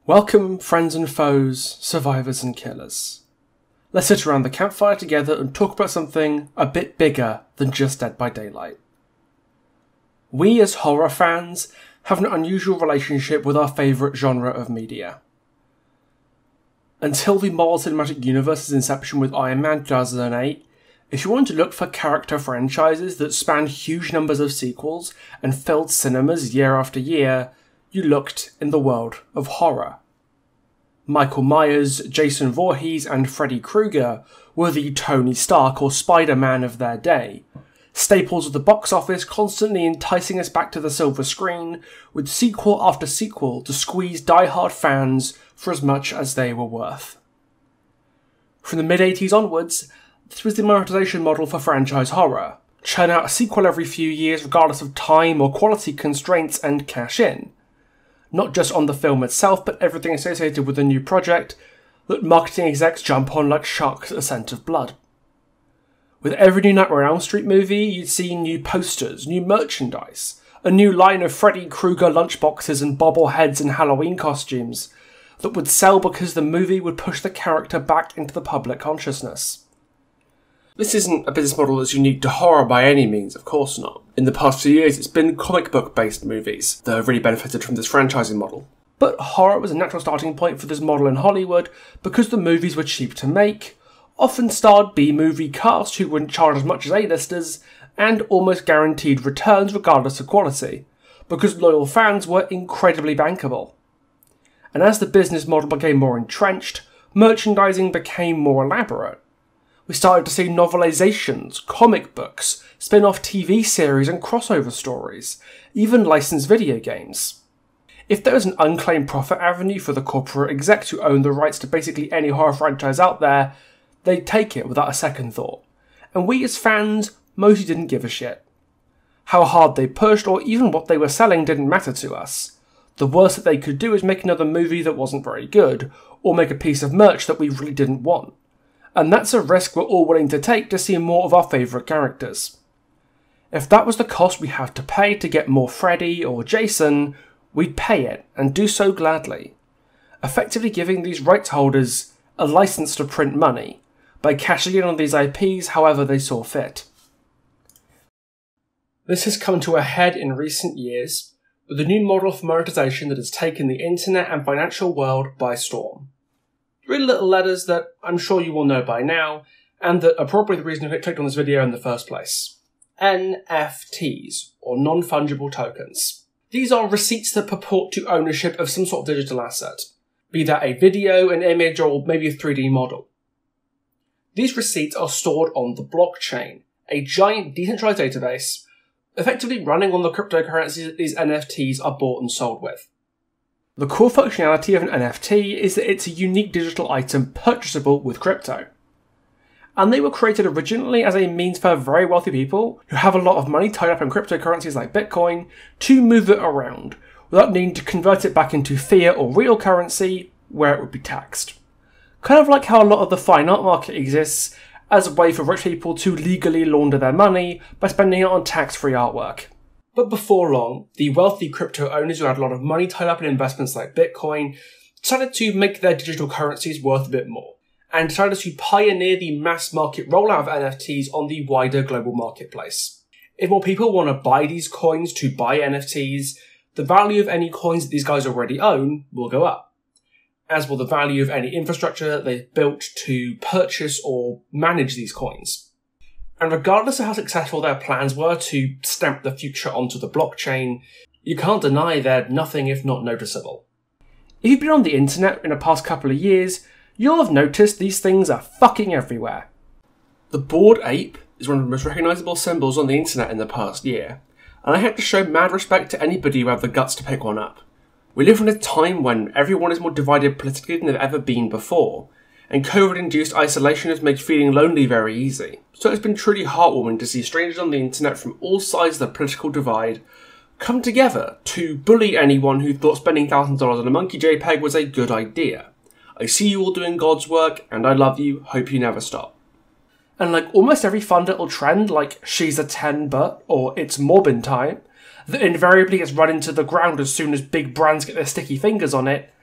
Welcome, friends and foes, survivors and killers. Let's sit around the campfire together and talk about something a bit bigger than just Dead by Daylight. We as horror fans have an unusual relationship with our favourite genre of media. Until the Marvel Cinematic Universe's inception with Iron Man 2008, if you wanted to look for character franchises that spanned huge numbers of sequels and filled cinemas year after year, you looked in the world of horror. Michael Myers, Jason Voorhees and Freddy Krueger were the Tony Stark or Spider-Man of their day, staples of the box office constantly enticing us back to the silver screen with sequel after sequel to squeeze die-hard fans for as much as they were worth. From the mid-80s onwards, this was the monetization model for franchise horror. Churn out a sequel every few years regardless of time or quality constraints and cash in. Not just on the film itself, but everything associated with the new project that marketing execs jump on like sharks at the scent of blood. With every new Nightmare on Elm Street movie, you'd see new posters, new merchandise, a new line of Freddy Krueger lunchboxes and bobbleheads and Halloween costumes that would sell because the movie would push the character back into the public consciousness. This isn't a business model that's unique to horror by any means, of course not. In the past few years, it's been comic book based movies that have really benefited from this franchising model. But horror was a natural starting point for this model in Hollywood because the movies were cheap to make, often starred B-movie cast who wouldn't charge as much as A-listers, and almost guaranteed returns regardless of quality, because loyal fans were incredibly bankable. And as the business model became more entrenched, merchandising became more elaborate. We started to see novelizations, comic books, spin-off TV series and crossover stories, even licensed video games. If there was an unclaimed profit avenue for the corporate execs who owned the rights to basically any horror franchise out there, they'd take it without a second thought. And we as fans mostly didn't give a shit. How hard they pushed or even what they were selling didn't matter to us. The worst that they could do is make another movie that wasn't very good, or make a piece of merch that we really didn't want. And that's a risk we're all willing to take to see more of our favourite characters. If that was the cost we have to pay to get more Freddy or Jason, we'd pay it, and do so gladly, effectively giving these rights holders a license to print money, by cashing in on these IPs however they saw fit. This has come to a head in recent years, with a new model for monetization that has taken the internet and financial world by storm. 3 little letters that I'm sure you all know by now, and that are probably the reason you clicked on this video in the first place. NFTs, or non-fungible tokens. These are receipts that purport to ownership of some sort of digital asset, be that a video, an image, or maybe a 3D model. These receipts are stored on the blockchain, a giant decentralized database, effectively running on the cryptocurrencies that these NFTs are bought and sold with. The core functionality of an NFT is that it's a unique digital item purchasable with crypto. And they were created originally as a means for very wealthy people who have a lot of money tied up in cryptocurrencies like Bitcoin to move it around without needing to convert it back into fiat or real currency where it would be taxed. Kind of like how a lot of the fine art market exists as a way for rich people to legally launder their money by spending it on tax-free artwork. But before long, the wealthy crypto owners who had a lot of money tied up in investments like Bitcoin decided to make their digital currencies worth a bit more, and decided to pioneer the mass market rollout of NFTs on the wider global marketplace. If more people want to buy these coins to buy NFTs, the value of any coins that these guys already own will go up, as will the value of any infrastructure that they've built to purchase or manage these coins. And regardless of how successful their plans were to stamp the future onto the blockchain, you can't deny they're nothing if not noticeable. If you've been on the internet in the past couple of years, you'll have noticed these things are fucking everywhere. The bored ape is one of the most recognisable symbols on the internet in the past year, and I have to show mad respect to anybody who had the guts to pick one up. We live in a time when everyone is more divided politically than they've ever been before, and COVID-induced isolation has made feeling lonely very easy. So it's been truly heartwarming to see strangers on the internet from all sides of the political divide come together to bully anyone who thought spending thousands of dollars on a monkey JPEG was a good idea. I see you all doing God's work, and I love you, hope you never stop. And like almost every fun little trend, like she's a 10 but, or it's mobbing time, that invariably gets run into the ground as soon as big brands get their sticky fingers on it,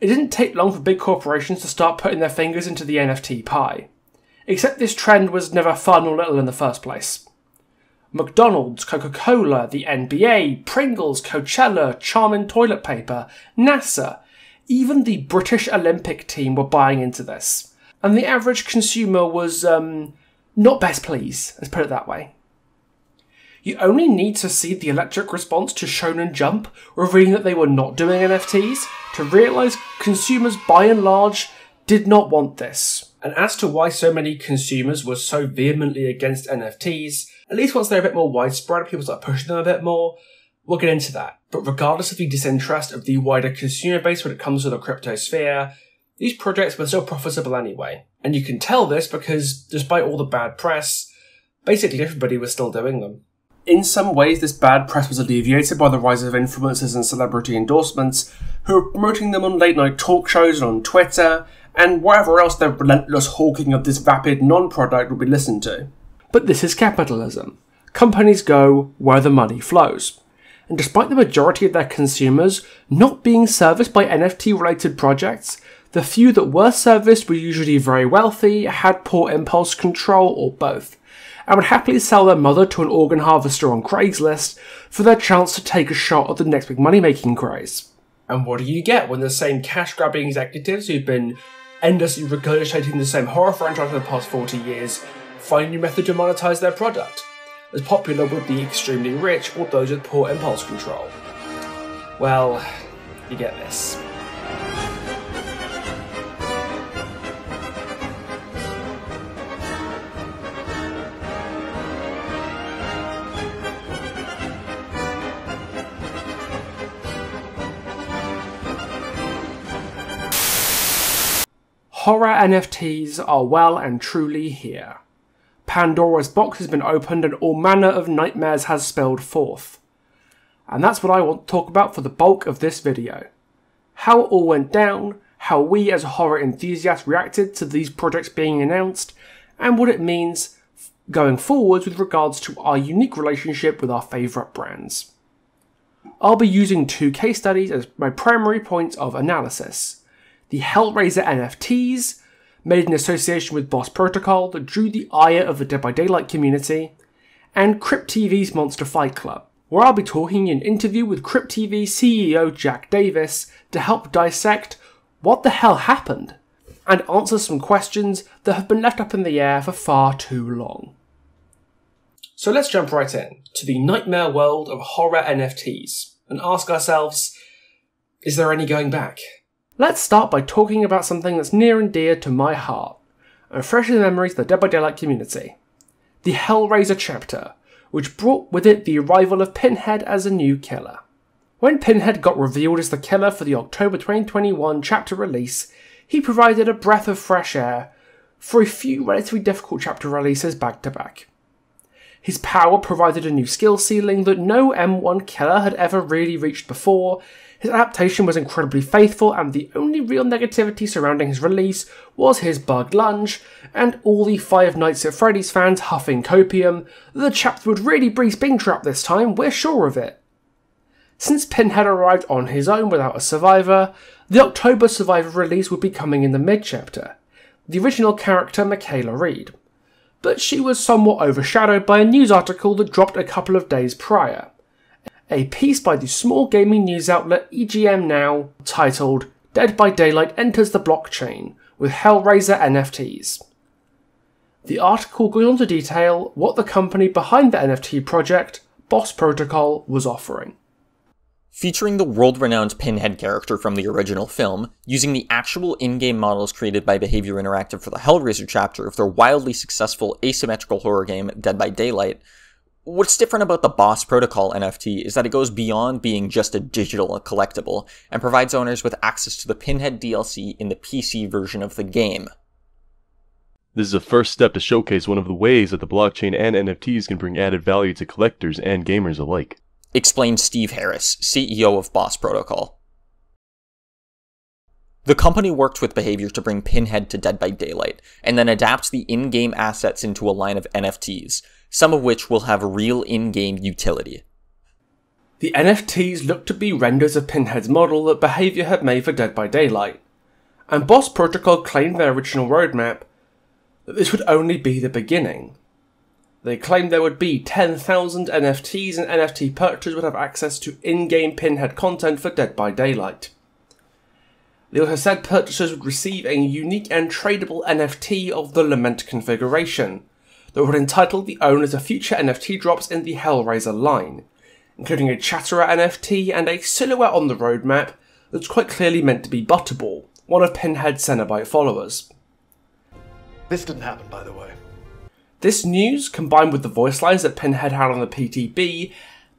It didn't take long for big corporations to start putting their fingers into the NFT pie. Except this trend was never fun or little in the first place. McDonald's, Coca-Cola, the NBA, Pringles, Coachella, Charmin toilet paper, NASA, even the British Olympic team were buying into this. And the average consumer was, not best pleased, let's put it that way. You only need to see the electric response to Shonen Jump revealing that they were not doing NFTs to realise consumers by and large did not want this. And as to why so many consumers were so vehemently against NFTs, at least once they're a bit more widespread, people start pushing them a bit more, we'll get into that. But regardless of the disinterest of the wider consumer base when it comes to the crypto sphere, these projects were still profitable anyway. And you can tell this because, despite all the bad press, basically everybody was still doing them. In some ways, this bad press was alleviated by the rise of influencers and celebrity endorsements who were promoting them on late-night talk shows and on Twitter, and wherever else their relentless hawking of this vapid non-product would be listened to. But this is capitalism. Companies go where the money flows. And despite the majority of their consumers not being serviced by NFT-related projects, the few that were serviced were usually very wealthy, had poor impulse control, or both, and would happily sell their mother to an organ harvester on Craigslist for their chance to take a shot at the next big money-making craze. And what do you get when the same cash-grabbing executives who've been endlessly regurgitating the same horror franchise for the past 40 years find a new method to monetize their product, as popular with the extremely rich or those with poor impulse control? Well, you get this. Horror NFTs are well and truly here. Pandora's box has been opened and all manner of nightmares has spilled forth. And that's what I want to talk about for the bulk of this video. How it all went down, how we as horror enthusiasts reacted to these projects being announced, and what it means going forwards with regards to our unique relationship with our favourite brands. I'll be using two case studies as my primary points of analysis. The Hellraiser NFTs, made in association with Boss Protocol that drew the ire of the Dead by Daylight community, and Crypt TV's Monster Fight Club, where I'll be talking in an interview with Crypt TV CEO Jack Davis to help dissect what the hell happened, and answer some questions that have been left up in the air for far too long. So let's jump right in to the nightmare world of horror NFTs, and ask ourselves, is there any going back? Let's start by talking about something that's near and dear to my heart, and fresh in the memories of the Dead by Daylight community. The Hellraiser chapter, which brought with it the arrival of Pinhead as a new killer. When Pinhead got revealed as the killer for the October 2021 chapter release, he provided a breath of fresh air for a few relatively difficult chapter releases back to back. His power provided a new skill ceiling that no M1 killer had ever really reached before. His adaptation was incredibly faithful, and the only real negativity surrounding his release was his bugged lunge, and all the Five Nights at Freddy's fans huffing copium. The chapter would really breeze Springtrap this time, we're sure of it. Since Pinhead arrived on his own without a survivor, the October Survivor release would be coming in the mid-chapter, the original character Michaela Reed. But she was somewhat overshadowed by a news article that dropped a couple of days prior. A piece by the small gaming news outlet EGM Now, titled Dead by Daylight Enters the Blockchain with Hellraiser NFTs. The article goes on to detail what the company behind the NFT project, Boss Protocol, was offering. Featuring the world-renowned Pinhead character from the original film, using the actual in-game models created by Behavior Interactive for the Hellraiser chapter of their wildly successful asymmetrical horror game Dead by Daylight, what's different about the Boss Protocol NFT is that it goes beyond being just a digital collectible, and provides owners with access to the Pinhead DLC in the PC version of the game. This is a first step to showcase one of the ways that the blockchain and NFTs can bring added value to collectors and gamers alike, explained Steve Harris, CEO of Boss Protocol. The company worked with Behavior to bring Pinhead to Dead by Daylight, and then adapt the in-game assets into a line of NFTs, some of which will have real in-game utility. The NFTs looked to be renders of Pinhead's model that Behaviour had made for Dead by Daylight, and Boss Protocol claimed their original roadmap that this would only be the beginning. They claimed there would be 10,000 NFTs and NFT purchasers would have access to in-game Pinhead content for Dead by Daylight. They also said purchasers would receive a unique and tradable NFT of the Lament configuration that would entitle the owners to future NFT drops in the Hellraiser line, including a Chatterer NFT and a silhouette on the roadmap that's quite clearly meant to be Butterball, one of Pinhead's Cenobite followers. This didn't happen, by the way. This news, combined with the voice lines that Pinhead had on the PTB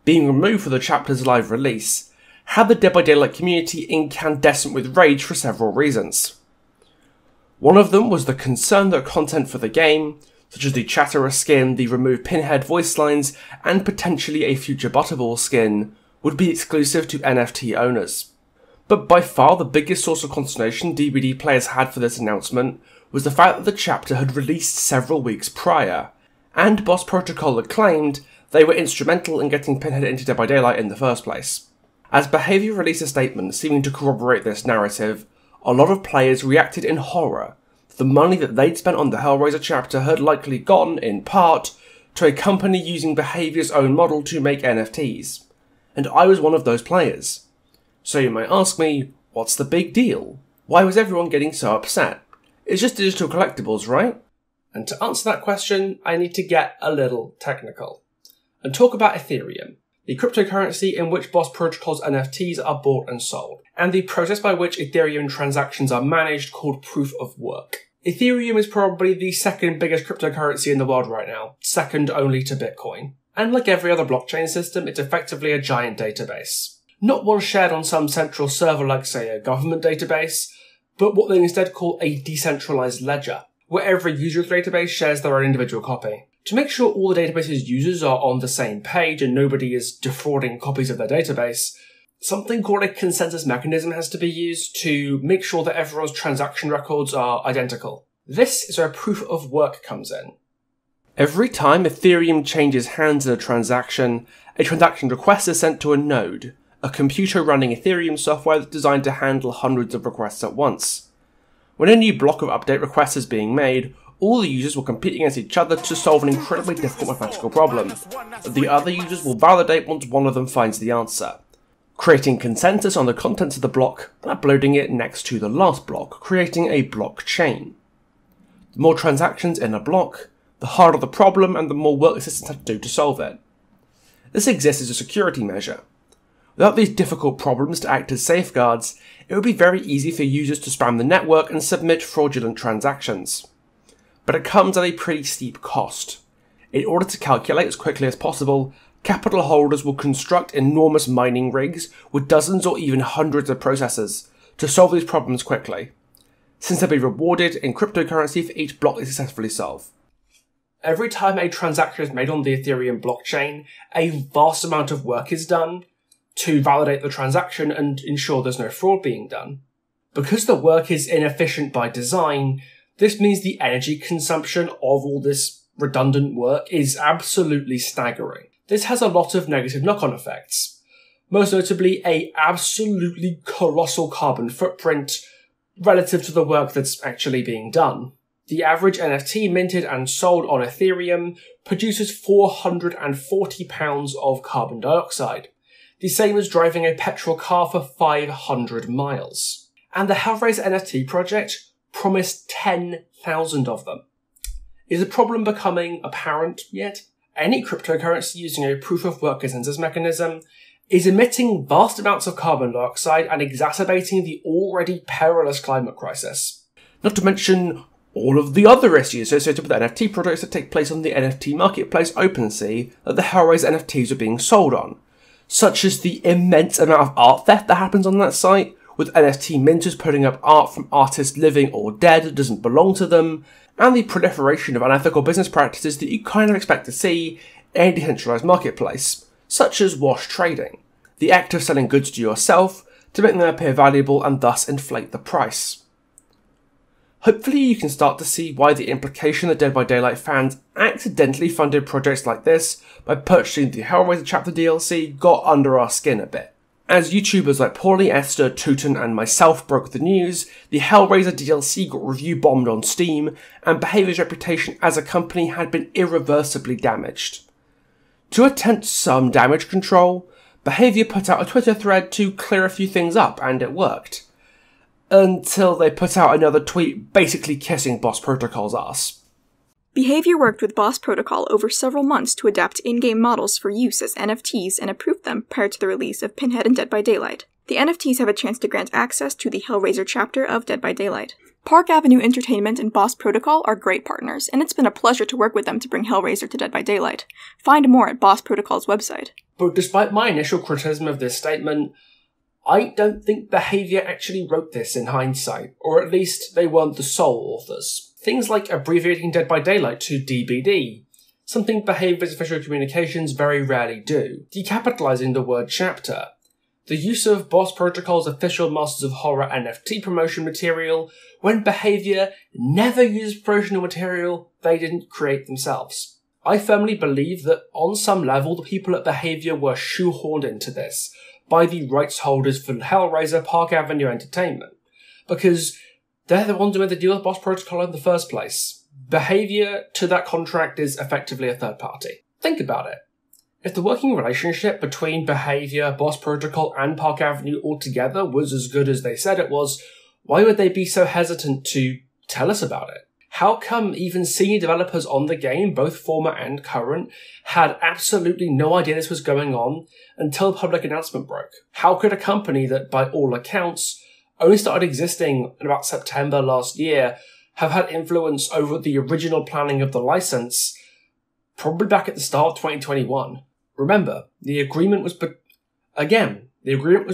being removed for the chapter's live release, had the Dead by Daylight community incandescent with rage for several reasons. One of them was the concern that content for the game, such as the Chatterer skin, the removed Pinhead voice lines, and potentially a future Butterball skin, would be exclusive to NFT owners. But by far the biggest source of consternation DBD players had for this announcement was the fact that the chapter had released several weeks prior, and Boss Protocol had claimed they were instrumental in getting Pinhead into Dead by Daylight in the first place. As Behaviour released a statement seeming to corroborate this narrative, a lot of players reacted in horror. The money that they'd spent on the Hellraiser chapter had likely gone, in part, to a company using Behaviour's own model to make NFTs. And I was one of those players. So you might ask me, what's the big deal? Why was everyone getting so upset? It's just digital collectibles, right? And to answer that question, I need to get a little technical and talk about Ethereum, the cryptocurrency in which Boss Protocol's NFTs are bought and sold, and the process by which Ethereum transactions are managed called proof of work. Ethereum is probably the second biggest cryptocurrency in the world right now, second only to Bitcoin. And like every other blockchain system, it's effectively a giant database. Not one shared on some central server like, say, a government database, but what they instead call a decentralized ledger, where every user of the database shares their own individual copy. To make sure all the database's users are on the same page and nobody is defrauding copies of their database, something called a consensus mechanism has to be used to make sure that everyone's transaction records are identical. This is where proof of work comes in. Every time Ethereum changes hands in a transaction request is sent to a node, a computer running Ethereum software that's designed to handle hundreds of requests at once. When a new block of update requests is being made, all the users will compete against each other to solve an incredibly difficult mathematical problem. The other users will validate once one of them finds the answer, creating consensus on the contents of the block and uploading it next to the last block, creating a blockchain. The more transactions in a block, the harder the problem and the more work the systems have to do to solve it. This exists as a security measure. Without these difficult problems to act as safeguards, it would be very easy for users to spam the network and submit fraudulent transactions. But it comes at a pretty steep cost. In order to calculate as quickly as possible, capital holders will construct enormous mining rigs with dozens or even hundreds of processors to solve these problems quickly, since they'll be rewarded in cryptocurrency for each block they successfully solve. Every time a transaction is made on the Ethereum blockchain, a vast amount of work is done to validate the transaction and ensure there's no fraud being done. Because the work is inefficient by design, this means the energy consumption of all this redundant work is absolutely staggering. This has a lot of negative knock-on effects, most notably a absolutely colossal carbon footprint relative to the work that's actually being done. The average NFT minted and sold on Ethereum produces 440 pounds of carbon dioxide, the same as driving a petrol car for 500 miles. And the Hellraiser NFT project promised 10,000 of them. Is the problem becoming apparent yet? Any cryptocurrency using a proof-of-work consensus mechanism is emitting vast amounts of carbon dioxide and exacerbating the already perilous climate crisis. Not to mention all of the other issues associated with NFT projects that take place on the NFT marketplace OpenSea that the Hellraiser NFTs are being sold on, such as the immense amount of art theft that happens on that site, with NFT minters putting up art from artists living or dead that doesn't belong to them, and the proliferation of unethical business practices that you kind of expect to see in a decentralized marketplace, such as wash trading, the act of selling goods to yourself to make them appear valuable and thus inflate the price. Hopefully you can start to see why the implication that Dead by Daylight fans accidentally funded projects like this by purchasing the Hellraiser Chapter DLC got under our skin a bit. As YouTubers like Paulie, Esther, Tootin and myself broke the news, the Hellraiser DLC got review bombed on Steam, and Behavior's reputation as a company had been irreversibly damaged. To attempt some damage control, Behavior put out a Twitter thread to clear a few things up, and it worked. Until they put out another tweet basically kissing Boss Protocol's ass. Behavior worked with Boss Protocol over several months to adapt in-game models for use as NFTs and approved them prior to the release of Pinhead and Dead by Daylight. The NFTs have a chance to grant access to the Hellraiser chapter of Dead by Daylight. Park Avenue Entertainment and Boss Protocol are great partners, and it's been a pleasure to work with them to bring Hellraiser to Dead by Daylight. Find more at Boss Protocol's website. But despite my initial criticism of this statement, I don't think Behavior actually wrote this in hindsight, or at least they weren't the sole authors. Things like abbreviating Dead by Daylight to DBD, something Behavior's official communications very rarely do, decapitalizing the word chapter, the use of Boss Protocol's official Masters of Horror NFT promotion material when Behavior never used promotional material they didn't create themselves. I firmly believe that on some level the people at Behavior were shoehorned into this by the rights holders for Hellraiser Park Avenue Entertainment, because they're the ones who made the deal with Boss Protocol in the first place. Behavior to that contract is effectively a third party. Think about it. If the working relationship between Behavior, Boss Protocol and Park Avenue altogether was as good as they said it was, why would they be so hesitant to tell us about it? How come even senior developers on the game, both former and current, had absolutely no idea this was going on until the public announcement broke? How could a company that, by all accounts, only started existing in about September last year have had influence over the original planning of the license, probably back at the start of 2021? Remember, the agreement was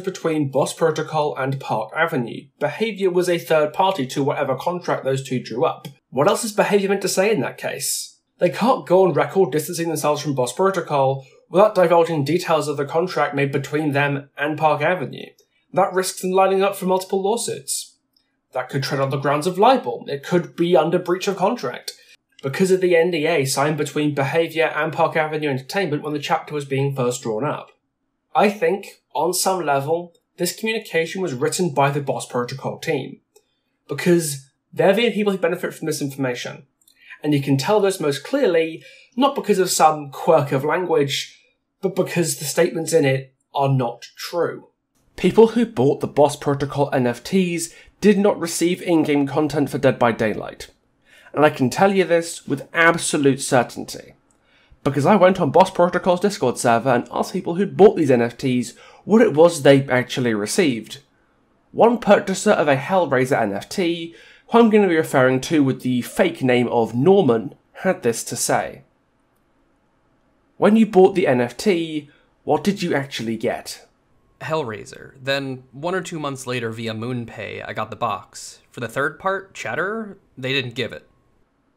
between Boss Protocol and Park Avenue. Behavior was a third party to whatever contract those two drew up. What else is Behavior meant to say in that case? They can't go on record distancing themselves from Boss Protocol without divulging details of the contract made between them and Park Avenue. That risks them lining up for multiple lawsuits. That could tread on the grounds of libel. It could be under breach of contract, because of the NDA signed between Behavior and Park Avenue Entertainment when the chapter was being first drawn up. I think, on some level, this communication was written by the Boss Protocol team, because they're the people who benefit from this information. And you can tell this most clearly, not because of some quirk of language, but because the statements in it are not true. People who bought the Boss Protocol NFTs did not receive in-game content for Dead by Daylight. And I can tell you this with absolute certainty, because I went on Boss Protocol's Discord server and asked people who bought these NFTs what it was they actually received. One purchaser of a Hellraiser NFT, who I'm going to be referring to with the fake name of Norman, had this to say. When you bought the NFT, what did you actually get? Hellraiser. Then 1 or 2 months later via MoonPay, I got the box. For the third part, Chatterer, they didn't give it.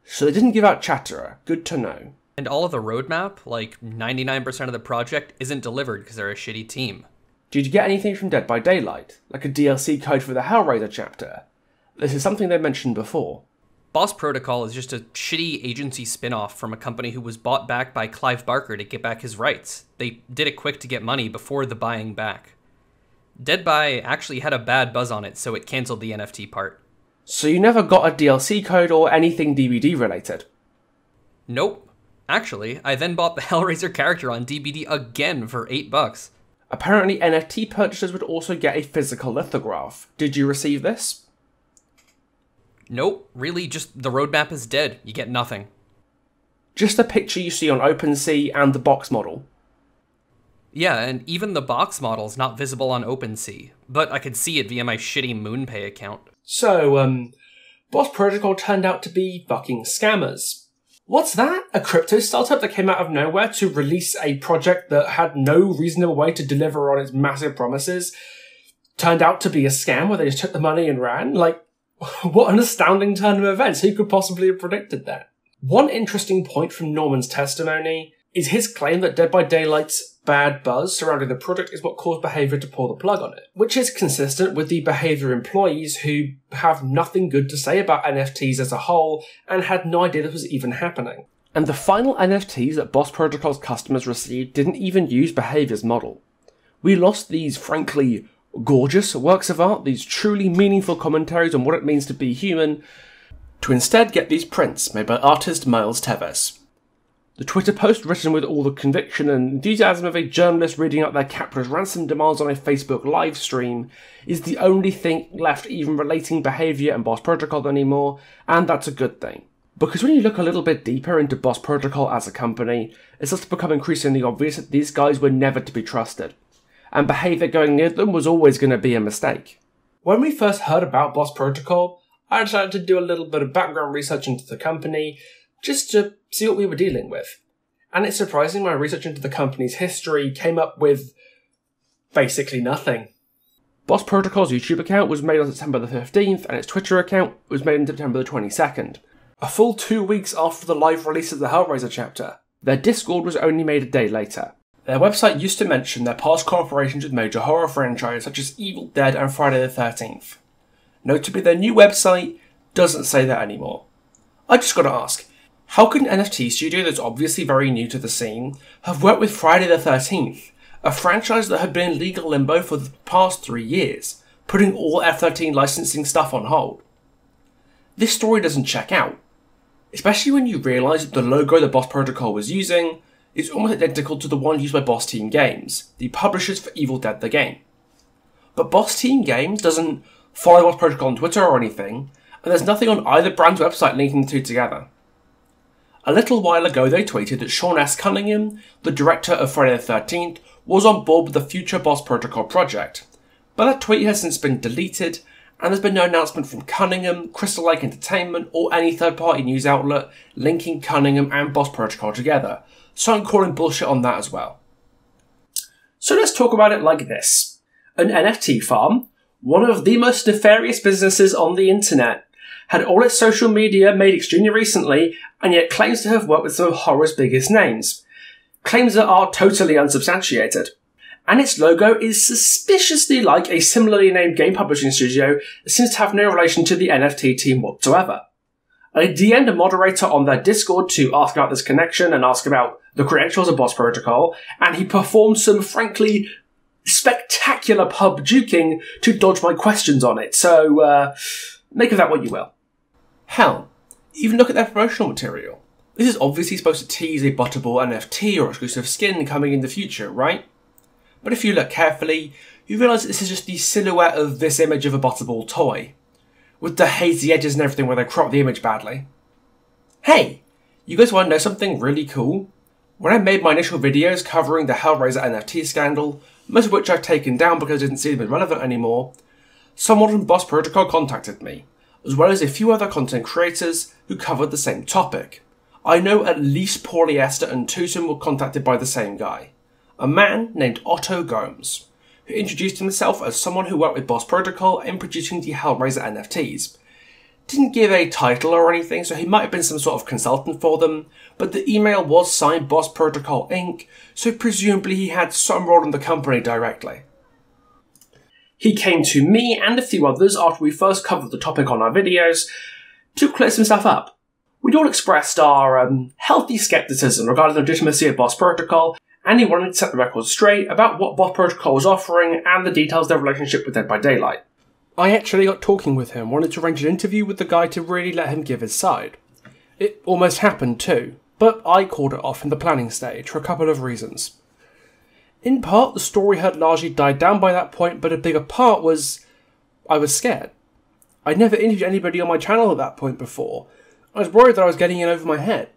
So they didn't give out Chatterer. Good to know. And all of the roadmap, like 99% of the project, isn't delivered because they're a shitty team. Did you get anything from Dead by Daylight? Like a DLC code for the Hellraiser chapter? This is something they mentioned before. Boss Protocol is just a shitty agency spin-off from a company who was bought back by Clive Barker to get back his rights. They did it quick to get money before the buying back. Dead by actually had a bad buzz on it, so it cancelled the NFT part. So you never got a DLC code or anything DVD related? Nope. Actually, I then bought the Hellraiser character on DVD again for $8. Apparently NFT purchasers would also get a physical lithograph. Did you receive this? Nope, really just the roadmap is dead. You get nothing. Just the picture you see on OpenSea and the box model. Yeah, and even the box model's not visible on OpenSea, but I could see it via my shitty MoonPay account. So, Boss Protocol turned out to be fucking scammers. What's that? A crypto startup that came out of nowhere to release a project that had no reasonable way to deliver on its massive promises turned out to be a scam where they just took the money and ran? Like, what an astounding turn of events. Who could possibly have predicted that? One interesting point from Norman's testimony is his claim that Dead by Daylight's bad buzz surrounding the product is what caused behaviour to pull the plug on it, which is consistent with the behaviour employees who have nothing good to say about NFTs as a whole and had no idea this was even happening. And the final NFTs that Boss Protocol's customers received didn't even use behaviour's model. We lost these, frankly, gorgeous works of art, these truly meaningful commentaries on what it means to be human, to instead get these prints made by artist Miles Teves. The Twitter post, written with all the conviction and enthusiasm of a journalist reading out their captor's ransom demands on a Facebook live stream, is the only thing left even relating behaviour and Boss Protocol anymore, and that's a good thing. Because when you look a little bit deeper into Boss Protocol as a company, it starts to become increasingly obvious that these guys were never to be trusted, and behaviour going near them was always going to be a mistake. When we first heard about Boss Protocol, I decided to do a little bit of background research into the company, just to see what we were dealing with. And it's surprising my research into the company's history came up with basically nothing. Boss Protocol's YouTube account was made on September the 15th, and its Twitter account was made on September the 22nd, a full 2 weeks after the live release of the Hellraiser chapter. Their Discord was only made a day later. Their website used to mention their past cooperations with major horror franchises such as Evil Dead and Friday the 13th. Notably, their new website doesn't say that anymore. I just gotta ask, how could an NFT studio that's obviously very new to the scene have worked with Friday the 13th, a franchise that had been in legal limbo for the past 3 years, putting all F-13 licensing stuff on hold? This story doesn't check out, especially when you realise that the logo the Boss Protocol was using is almost identical to the one used by Boss Team Games, the publishers for Evil Dead the game. But Boss Team Games doesn't follow Boss Protocol on Twitter or anything, and there's nothing on either brand's website linking the two together. A little while ago they tweeted that Sean S. Cunningham, the director of Friday the 13th, was on board with the future Boss Protocol project, but that tweet has since been deleted, and there's been no announcement from Cunningham, Crystal Lake Entertainment, or any third-party news outlet linking Cunningham and Boss Protocol together, so I'm calling bullshit on that as well. So let's talk about it like this. An NFT farm, one of the most nefarious businesses on the internet, had all its social media made extremely recently, and yet claims to have worked with some of horror's biggest names. Claims that are totally unsubstantiated. And its logo is suspiciously like a similarly named game publishing studio that seems to have no relation to the NFT team whatsoever. I DM'd a moderator on their Discord to ask about this connection and ask about the credentials of Boss Protocol, and he performed some frankly spectacular pub juking to dodge my questions on it, so make of that what you will. Hell, even look at their promotional material. This is obviously supposed to tease a buttable NFT or exclusive skin coming in the future, right? But if you look carefully, you realise that this is just the silhouette of this image of a buttable toy, with the hazy edges and everything where they crop the image badly. Hey, you guys want to know something really cool? When I made my initial videos covering the Hellraiser NFT scandal, most of which I've taken down because I didn't see them as relevant anymore, someone from Boss Protocol contacted me, as well as a few other content creators who covered the same topic. I know at least Polyester and Tutum were contacted by the same guy, a man named Otto Gomes, who introduced himself as someone who worked with Boss Protocol in producing the Hellraiser NFTs. Didn't give a title or anything, so he might have been some sort of consultant for them, but the email was signed Boss Protocol Inc., so presumably he had some role in the company directly. He came to me and a few others after we first covered the topic on our videos to clear some stuff up. We'd all expressed our healthy skepticism regarding the legitimacy of Boss Protocol, and he wanted to set the record straight about what Boss Protocol was offering and the details of their relationship with Dead by Daylight. I actually got talking with him, wanted to arrange an interview with the guy to really let him give his side. It almost happened too, but I called it off in the planning stage for a couple of reasons. In part, the story had largely died down by that point, but a bigger part was I was scared. I'd never interviewed anybody on my channel at that point before. I was worried that I was getting in over my head.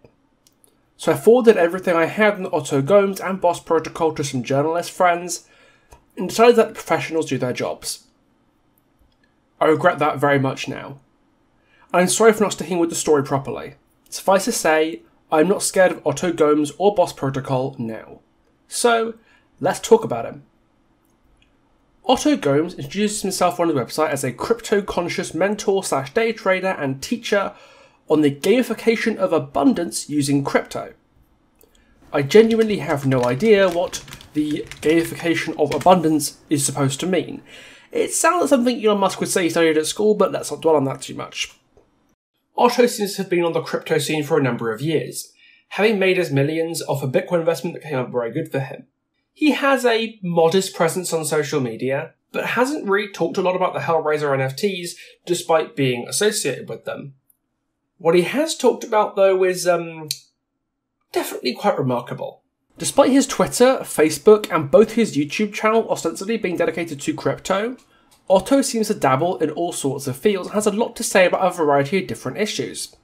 So I forwarded everything I had on Otto Gomes and Boss Protocol to some journalist friends, and decided that the professionals do their jobs. I regret that very much now. I'm sorry for not sticking with the story properly. Suffice to say, I'm not scared of Otto Gomes or Boss Protocol now. So, let's talk about him. Otto Gomes introduces himself on his website as a crypto-conscious mentor/day trader and teacher on the gamification of abundance using crypto. I genuinely have no idea what the gamification of abundance is supposed to mean. It sounds like something Elon Musk would say he studied at school, but let's not dwell on that too much. Otto seems to have been on the crypto scene for a number of years, having made his millions off a Bitcoin investment that came out very good for him. He has a modest presence on social media, but hasn't really talked a lot about the Hellraiser NFTs despite being associated with them. What he has talked about, though, is definitely quite remarkable. Despite his Twitter, Facebook, and both his YouTube channel ostensibly being dedicated to crypto, Otto seems to dabble in all sorts of fields and has a lot to say about a variety of different issues.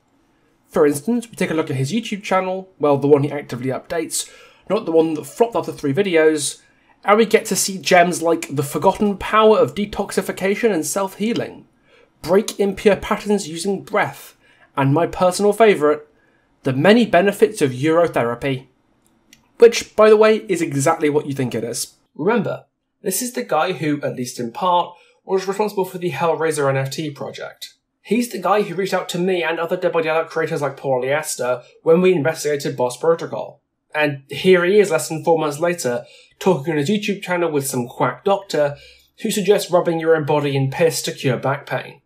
For instance, we take a look at his YouTube channel, well, the one he actively updates, not the one that flopped after 3 videos, and we get to see gems like the forgotten power of detoxification and self-healing, break impure patterns using breath, and my personal favourite, the many benefits of urotherapy. Which, by the way, is exactly what you think it is. Remember, this is the guy who, at least in part, was responsible for the Hellraiser NFT project. He's the guy who reached out to me and other Dead by Daylight creators like Polyester when we investigated Boss Protocol. And here he is less than 4 months later, talking on his YouTube channel with some quack doctor who suggests rubbing your own body in piss to cure back pain.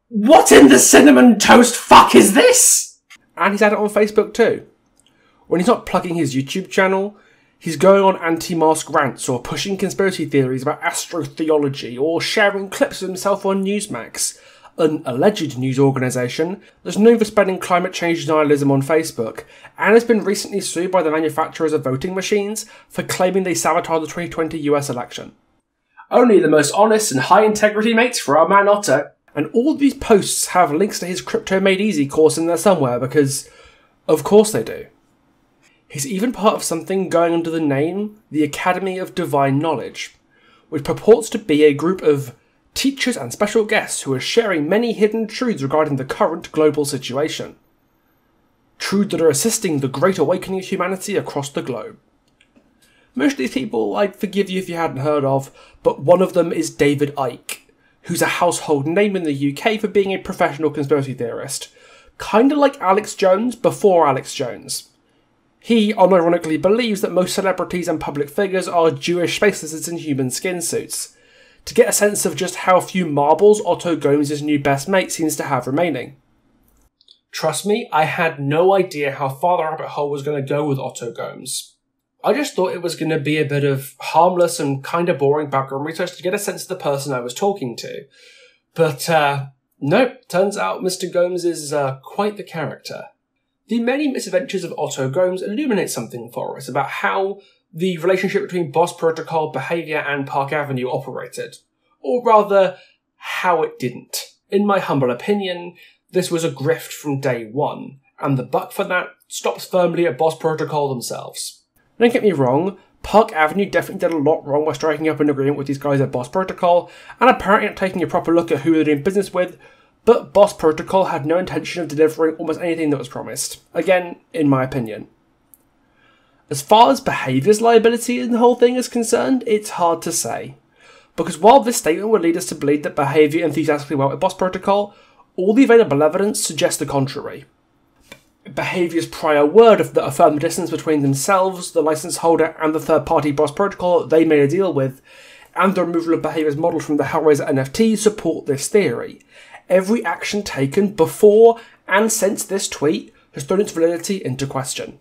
What in the cinnamon toast fuck is this? And he's had it on Facebook too. When he's not plugging his YouTube channel, he's going on anti-mask rants or pushing conspiracy theories about astrotheology or sharing clips of himself on Newsmax, an alleged news organisation that's known for spreading climate change denialism on Facebook, and has been recently sued by the manufacturers of voting machines for claiming they sabotaged the 2020 US election. Only the most honest and high-integrity mates for our man Otto. And all these posts have links to his Crypto Made Easy course in there somewhere, because of course they do. He's even part of something going under the name the Academy of Divine Knowledge, which purports to be a group of teachers and special guests who are sharing many hidden truths regarding the current global situation. Truths that are assisting the great awakening of humanity across the globe. Most of these people I'd forgive you if you hadn't heard of, but one of them is David Icke, who's a household name in the UK for being a professional conspiracy theorist. Kinda like Alex Jones before Alex Jones. He unironically believes that most celebrities and public figures are Jewish space lizards in human skin suits, to get a sense of just how few marbles Otto Gomes' new best mate seems to have remaining. Trust me, I had no idea how far the rabbit hole was going to go with Otto Gomes. I just thought it was going to be a bit of harmless and kind of boring background research to get a sense of the person I was talking to. But, nope, turns out Mr. Gomes is quite the character. The many misadventures of Otto Gomes illuminate something for us about how the relationship between Boss Protocol, Behaviour and Park Avenue operated. Or rather, how it didn't. In my humble opinion, this was a grift from day one, and the buck for that stops firmly at Boss Protocol themselves. Don't get me wrong, Park Avenue definitely did a lot wrong by striking up an agreement with these guys at Boss Protocol, and apparently not taking a proper look at who they're doing business with, but Boss Protocol had no intention of delivering almost anything that was promised. Again, in my opinion. As far as Behaviour's liability in the whole thing is concerned, it's hard to say. Because while this statement would lead us to believe that Behaviour enthusiastically went with Boss Protocol, all the available evidence suggests the contrary. Behaviour's prior word that affirmed the distance between themselves, the license holder, and the third-party Boss Protocol that they made a deal with, and the removal of Behaviour's model from the Hellraiser NFTs support this theory. Every action taken before and since this tweet has thrown its validity into question.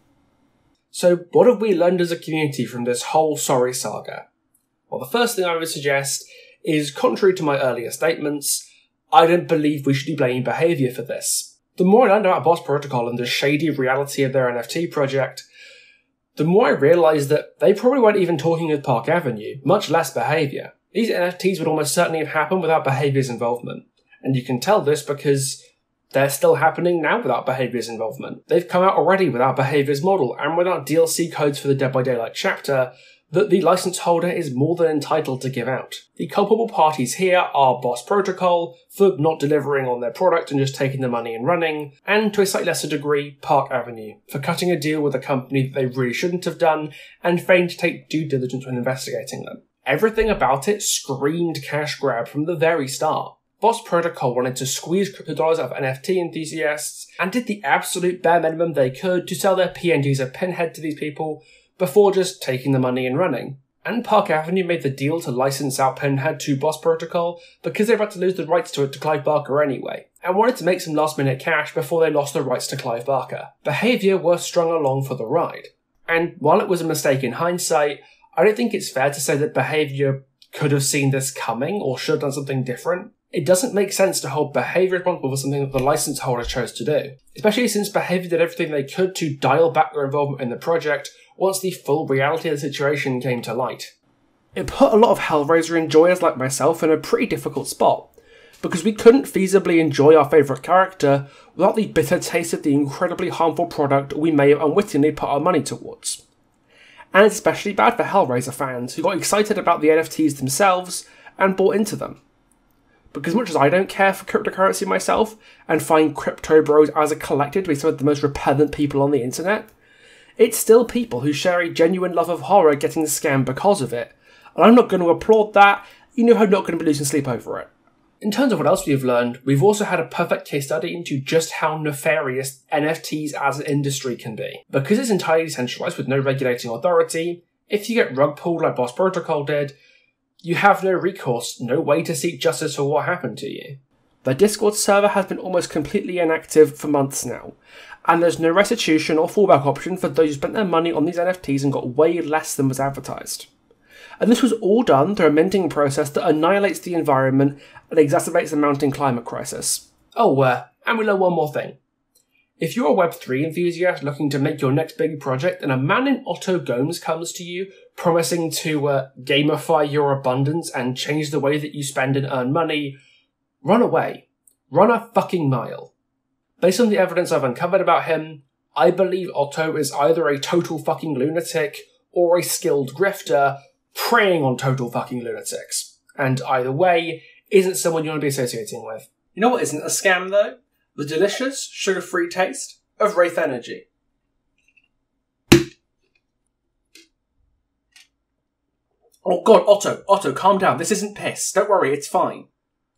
So what have we learned as a community from this whole sorry saga? Well, the first thing I would suggest is, contrary to my earlier statements, I don't believe we should be blaming Behaviour for this. The more I learned about Boss Protocol and the shady reality of their NFT project, the more I realised that they probably weren't even talking with Park Avenue, much less Behaviour. These NFTs would almost certainly have happened without Behaviour's involvement. And you can tell this because they're still happening now without Behaviour's involvement. They've come out already without Behaviour's model and without DLC codes for the Dead by Daylight chapter that the license holder is more than entitled to give out. The culpable parties here are Boss Protocol for not delivering on their product and just taking the money and running, and to a slightly lesser degree, Park Avenue for cutting a deal with a company that they really shouldn't have done and failing to take due diligence when investigating them. Everything about it screamed cash grab from the very start. Boss Protocol wanted to squeeze crypto dollars out of NFT enthusiasts and did the absolute bare minimum they could to sell their PNGs of Pinhead to these people before just taking the money and running. And Park Avenue made the deal to license out Pinhead to Boss Protocol because they were about to lose the rights to it to Clive Barker anyway, and wanted to make some last-minute cash before they lost the rights to Clive Barker. Behaviour were strung along for the ride. And while it was a mistake in hindsight, I don't think it's fair to say that Behaviour could have seen this coming or should have done something different. It doesn't make sense to hold Behaviour responsible for something that the license holder chose to do, especially since Behaviour did everything they could to dial back their involvement in the project once the full reality of the situation came to light. It put a lot of Hellraiser enjoyers like myself in a pretty difficult spot, because we couldn't feasibly enjoy our favourite character without the bitter taste of the incredibly harmful product we may have unwittingly put our money towards. And it's especially bad for Hellraiser fans who got excited about the NFTs themselves and bought into them. Because much as I don't care for cryptocurrency myself and find crypto bros as a collective to be some of the most repellent people on the internet, it's still people who share a genuine love of horror getting scammed because of it, and I'm not going to applaud that, you know I'm not going to be losing sleep over it. In terms of what else we've learned, we've also had a perfect case study into just how nefarious NFTs as an industry can be. Because it's entirely decentralized with no regulating authority, if you get rug pulled like Boss Protocol did, you have no recourse, no way to seek justice for what happened to you. Their Discord server has been almost completely inactive for months now, and there's no restitution or fallback option for those who spent their money on these NFTs and got way less than was advertised. And this was all done through a minting process that annihilates the environment and exacerbates the mounting climate crisis. Oh, and we learn one more thing. If you're a Web3 enthusiast looking to make your next big project and a man in Otto Gomes comes to you promising to gamify your abundance and change the way that you spend and earn money, run away. Run a fucking mile. Based on the evidence I've uncovered about him, I believe Otto is either a total fucking lunatic or a skilled grifter preying on total fucking lunatics. And either way, isn't someone you want to be associating with. You know what isn't a scam though? The delicious, sugar-free taste of Wraith Energy. Oh god, Otto, calm down. This isn't piss. Don't worry, it's fine.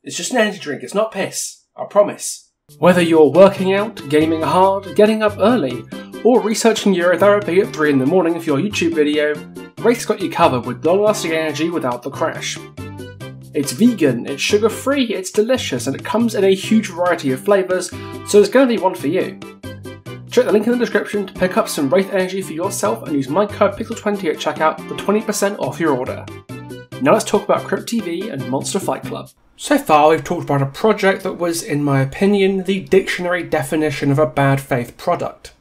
It's just an energy drink, it's not piss. I promise. Whether you're working out, gaming hard, getting up early, or researching urotherapy at 3 in the morning for your YouTube video, Wraith's got you covered with long-lasting energy without the crash. It's vegan, it's sugar-free, it's delicious, and it comes in a huge variety of flavours, so there's going to be one for you. Check the link in the description to pick up some Wraith Energy for yourself and use my code Pixel20 at checkout for 20% off your order. Now let's talk about Crypt TV and Monster Fight Club. So far we've talked about a project that was, in my opinion, the dictionary definition of a bad faith product.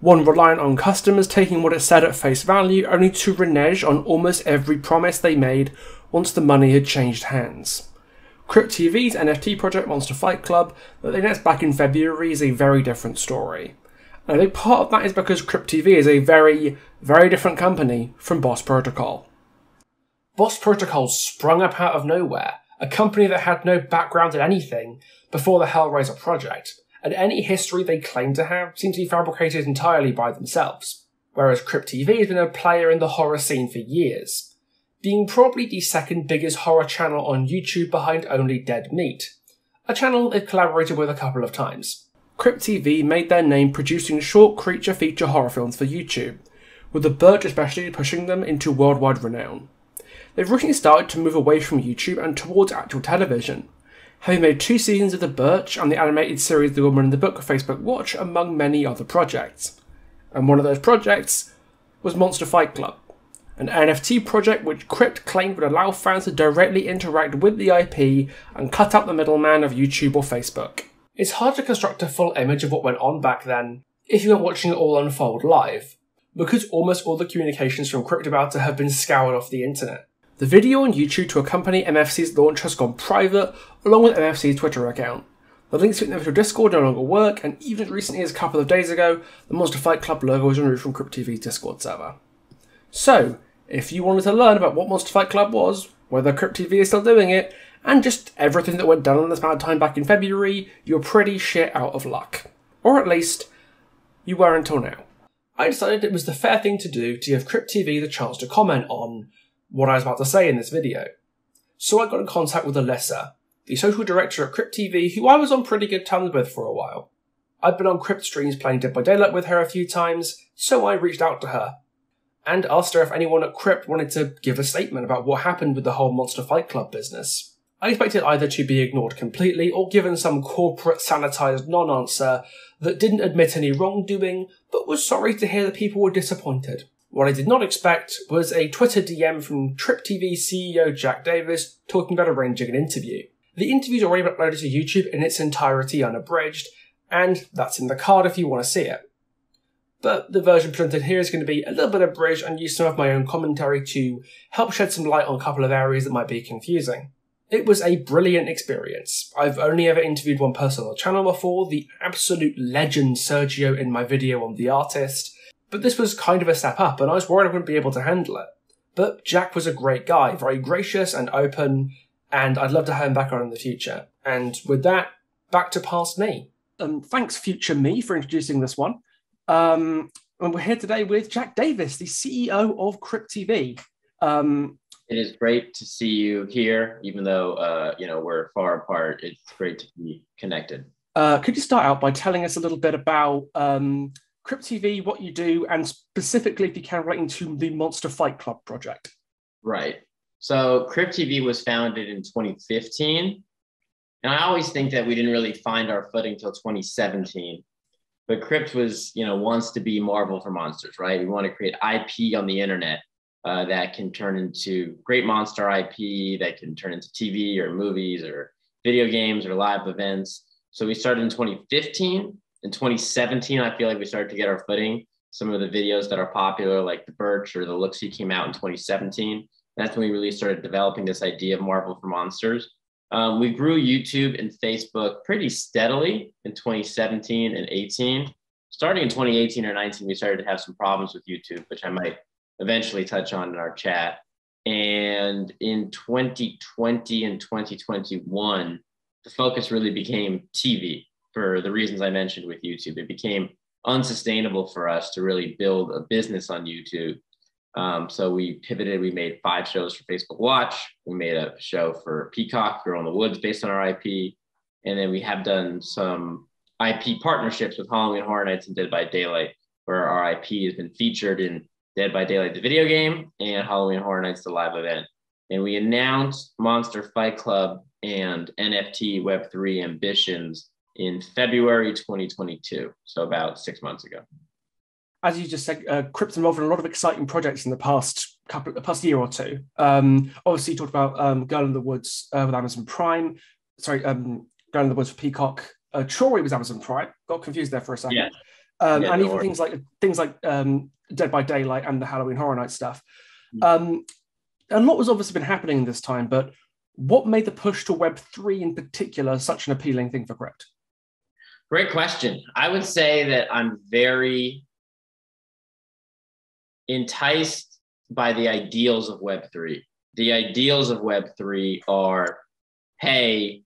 One reliant on customers taking what it said at face value only to renege on almost every promise they made once the money had changed hands. Crypt TV's NFT project Monster Fight Club that they announced back in February is a very different story. And a big part of that is because Crypt TV is a very, very different company from Boss Protocol. Boss Protocol sprung up out of nowhere, a company that had no background in anything before the Hellraiser project, and any history they claim to have seems to be fabricated entirely by themselves. Whereas Crypt TV has been a player in the horror scene for years, being probably the second biggest horror channel on YouTube behind only Dead Meat, a channel they've collaborated with a couple of times. Crypt TV made their name producing short creature feature horror films for YouTube, with The Birch especially pushing them into worldwide renown. They've recently started to move away from YouTube and towards actual television, having made 2 seasons of The Birch and the animated series The Woman in the Book Facebook Watch, among many other projects. And one of those projects was Monster Fight Club, an NFT project which Crypt claimed would allow fans to directly interact with the IP and cut out the middleman of YouTube or Facebook. It's hard to construct a full image of what went on back then if you weren't watching it all unfold live, because almost all the communications from Crypt about it have been scoured off the internet. The video on YouTube to accompany MFC's launch has gone private, along with MFC's Twitter account. The links to the official Discord no longer work, and even as recently as a couple of days ago, the Monster Fight Club logo was removed from Crypt TV's Discord server. So, if you wanted to learn about what Monster Fight Club was, whether Crypt TV is still doing it, and just everything that went down in this amount of time back in February, you're pretty shit out of luck. Or at least, you were until now. I decided it was the fair thing to do to give Crypt TV the chance to comment on what I was about to say in this video. So I got in contact with Alyssa, the social director at Crypt TV, who I was on pretty good terms with for a while. I'd been on Crypt streams playing Dead by Daylight with her a few times, so I reached out to her. and asked her if anyone at Crypt wanted to give a statement about what happened with the whole Monster Fight Club business. I expected either to be ignored completely or given some corporate sanitized non-answer that didn't admit any wrongdoing, but was sorry to hear that people were disappointed. What I did not expect was a Twitter DM from Crypt TV CEO Jack Davis talking about arranging an interview. The interview's already been uploaded to YouTube in its entirety unabridged, and that's in the card if you want to see it. But the version presented here is going to be a little bit abridged and use some of my own commentary to help shed some light on a couple of areas that might be confusing. It was a brilliant experience. I've only ever interviewed one person on the channel before, the absolute legend Sergio in my video on The Artist, but this was kind of a step up and I was worried I wouldn't be able to handle it. But Jack was a great guy, very gracious and open, and I'd love to have him back on in the future. And with that, back to past me. Thanks future me for introducing this one. And we're here today with Jack Davis, the CEO of Crypt TV. It is great to see you here, even though we're far apart. It's great to be connected. Could you start out by telling us a little bit about Crypt TV, what you do, and specifically, if you can, relating to the Monster Fight Club project? Right. So Crypt TV was founded in 2015, and I always think that we didn't really find our footing until 2017. But Crypt was, wants to be Marvel for monsters, right? We want to create IP on the internet that can turn into great monster IP, that can turn into TV or movies or video games or live events. So we started in 2015. In 2017, I feel like we started to get our footing. Some of the videos that are popular, like The Birch or The Looksee, came out in 2017. That's when we really started developing this idea of Marvel for monsters. We grew YouTube and Facebook pretty steadily in 2017 and 18. Starting in 2018 or 19, we started to have some problems with YouTube, which I might eventually touch on in our chat. And in 2020 and 2021, the focus really became TV for the reasons I mentioned with YouTube. It became unsustainable for us to really build a business on YouTube. So we pivoted. We made 5 shows for Facebook Watch. We made a show for Peacock, Girl in the Woods, based on our IP. And then we have done some IP partnerships with Halloween Horror Nights and Dead by Daylight, where our IP has been featured in Dead by Daylight, the video game, and Halloween Horror Nights, the live event. And we announced Monster Fight Club and NFT Web3 ambitions in February 2022, so about 6 months ago. As you just said, Crypt's involved in a lot of exciting projects in the past year or two. Obviously, you talked about Girl in the Woods with Amazon Prime. Sorry, Girl in the Woods for Peacock. Troy was Amazon Prime. Got confused there for a second. Yeah. And even things like Dead by Daylight and the Halloween Horror Nights stuff. A lot has obviously been happening in this time, but what made the push to Web3 in particular such an appealing thing for Crypt? Great question. I would say that I'm very enticed by the ideals of Web3. The ideals of Web3 are, hey,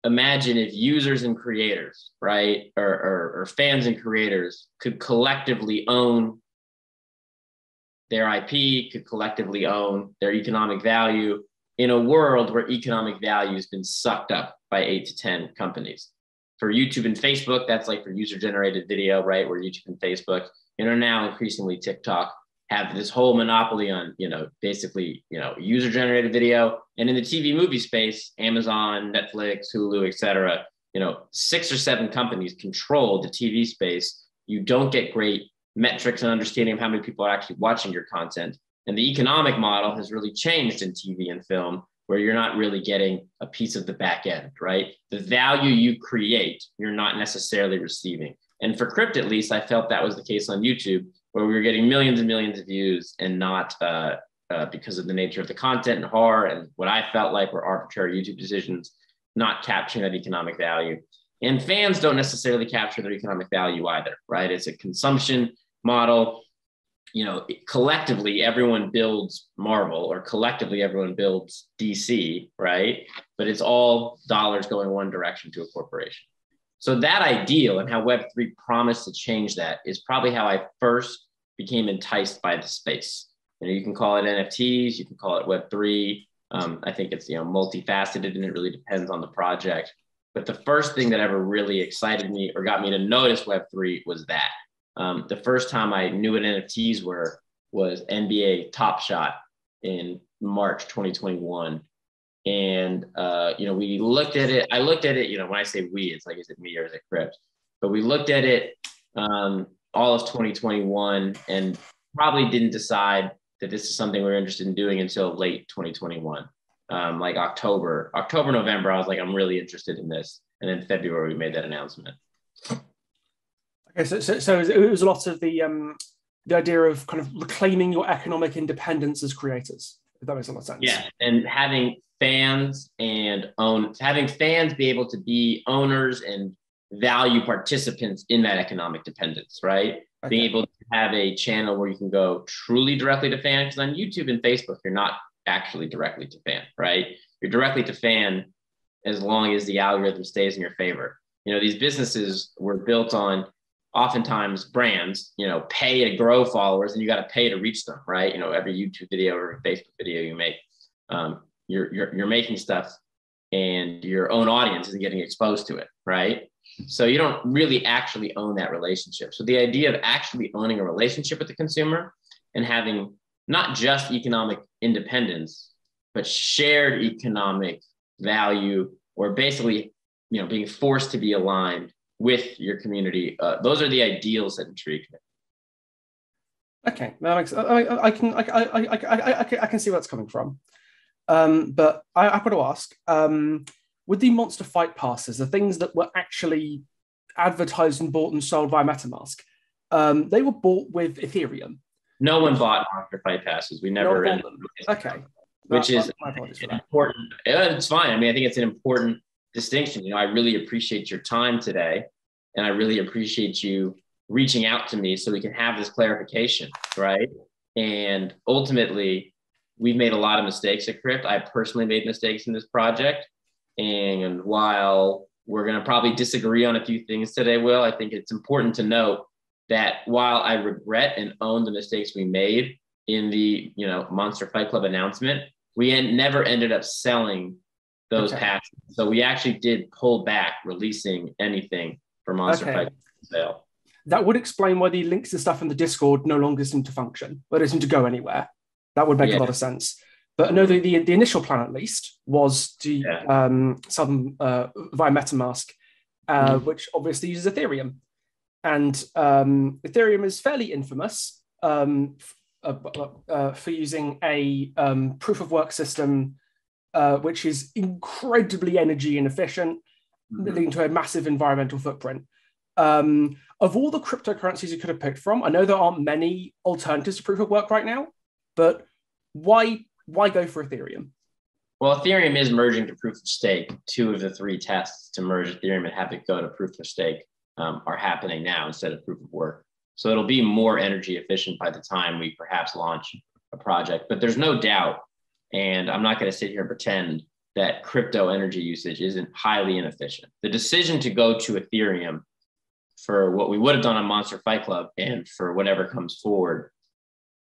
imagine if users and creators, right, or fans and creators could collectively own their IP, could collectively own their economic value in a world where economic value has been sucked up by 8 to 10 companies. For YouTube and Facebook, that's like for user-generated video, right, where YouTube and Facebook, and now increasingly TikTok, have this whole monopoly on, basically, user-generated video. And in the TV movie space, Amazon, Netflix, Hulu, et cetera, 6 or 7 companies control the TV space. You don't get great metrics and understanding of how many people are actually watching your content. And the economic model has really changed in TV and film, where you're not really getting a piece of the back end, right? The value you create, you're not necessarily receiving. And for Crypt, at least, I felt that was the case on YouTube, where we were getting millions and millions of views and not because of the nature of the content and horror and what I felt like were arbitrary YouTube decisions, not capturing that economic value. And fans don't necessarily capture their economic value either, right? It's a consumption model. Collectively, everyone builds Marvel, or collectively, everyone builds DC, right? But it's all dollars going one direction to a corporation. So that ideal and how Web3 promised to change that is probably how I first became enticed by the space. You can call it NFTs, you can call it Web3. I think it's multifaceted, and it really depends on the project. But the first thing that ever really excited me or got me to notice Web3 was that. The first time I knew what NFTs were was NBA Top Shot in March 2021. And, we looked at it. I looked at it, when I say we, it's like, is it me or is it Crypt? But we looked at it all of 2021 and probably didn't decide that this is something we were interested in doing until late 2021. Like October, November, I was like, I'm really interested in this. And then February, we made that announcement. Okay, so it was a lot of the idea of kind of reclaiming your economic independence as creators, if that makes a lot of sense. Yeah, and having fans be able to be owners and value participants in that economic dependence, right? Okay. Being able to have a channel where you can go truly directly to fan, because on YouTube and Facebook, you're not actually directly to fan, right? You're directly to fan as long as the algorithm stays in your favor. These businesses were built on oftentimes brands, pay to grow followers and you got to pay to reach them, right? Every YouTube video or Facebook video you make, you're making stuff and your own audience isn't getting exposed to it, right? So you don't really actually own that relationship. So the idea of actually owning a relationship with the consumer and having not just economic independence, but shared economic value, or basically, being forced to be aligned with your community. Those are the ideals that intrigue me. Okay, that makes, I can see where that's coming from. But I've got to ask, with the Monster Fight passes, the things that were actually advertised and bought and sold via MetaMask, they were bought with Ethereum. No one bought Monster Fight passes. We never. Okay. Which is important. It's fine. I mean, I think it's an important distinction. I really appreciate your time today, and I really appreciate you reaching out to me so we can have this clarification, right? And ultimately, we've made a lot of mistakes at Crypt. I personally made mistakes in this project. And while we're going to probably disagree on a few things today, Will, I think it's important to note that while I regret and own the mistakes we made in the Monster Fight Club announcement, we never ended up selling those passes. So we actually did pull back releasing anything for Monster Fight sale. That would explain why the links and stuff in the Discord no longer seem to function, or doesn't to go anywhere. That would make a lot of sense. But I know the initial plan, at least, was to sell them via MetaMask, which obviously uses Ethereum. And Ethereum is fairly infamous for using a proof of work system, which is incredibly energy inefficient, leading to a massive environmental footprint. Of all the cryptocurrencies you could have picked from, I know there aren't many alternatives to proof of work right now, but why go for Ethereum? Well, Ethereum is merging to proof of stake. 2 of the 3 tests to merge Ethereum and have it go to proof of stake are happening now instead of proof of work. So it'll be more energy efficient by the time we perhaps launch a project. But there's no doubt, and I'm not going to sit here and pretend that crypto energy usage isn't highly inefficient. The decision to go to Ethereum for what we would have done on Monster Fight Club and for whatever comes forward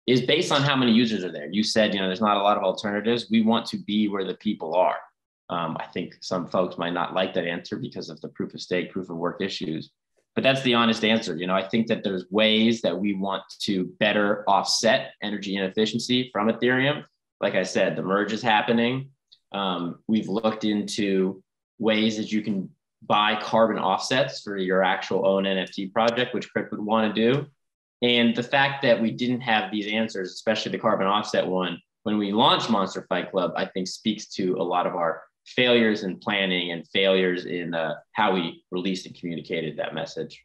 is based on how many users are there. You said, there's not a lot of alternatives. We want to be where the people are. I think some folks might not like that answer because of the proof of stake, proof of work issues, but that's the honest answer. I think that there's ways that we want to better offset energy inefficiency from Ethereum. Like I said, the merge is happening. We've looked into ways that you can buy carbon offsets for your actual own NFT project, which Crypt would want to do. And the fact that we didn't have these answers, especially the carbon offset one, when we launched Monster Fight Club, I think speaks to a lot of our failures in planning and failures in how we released and communicated that message.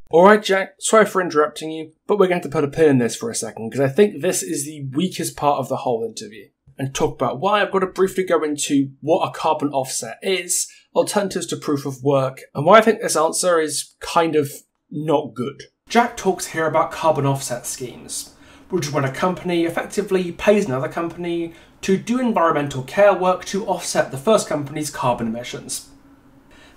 All right, Jack, sorry for interrupting you, but we're going to put a pin in this for a second, because I think this is the weakest part of the whole interview, and talk about why I've got to briefly go into what a carbon offset is, alternatives to proof of work, and why I think this answer is kind of not good. Jack talks here about carbon offset schemes, which is when a company effectively pays another company to do environmental care work to offset the first company's carbon emissions.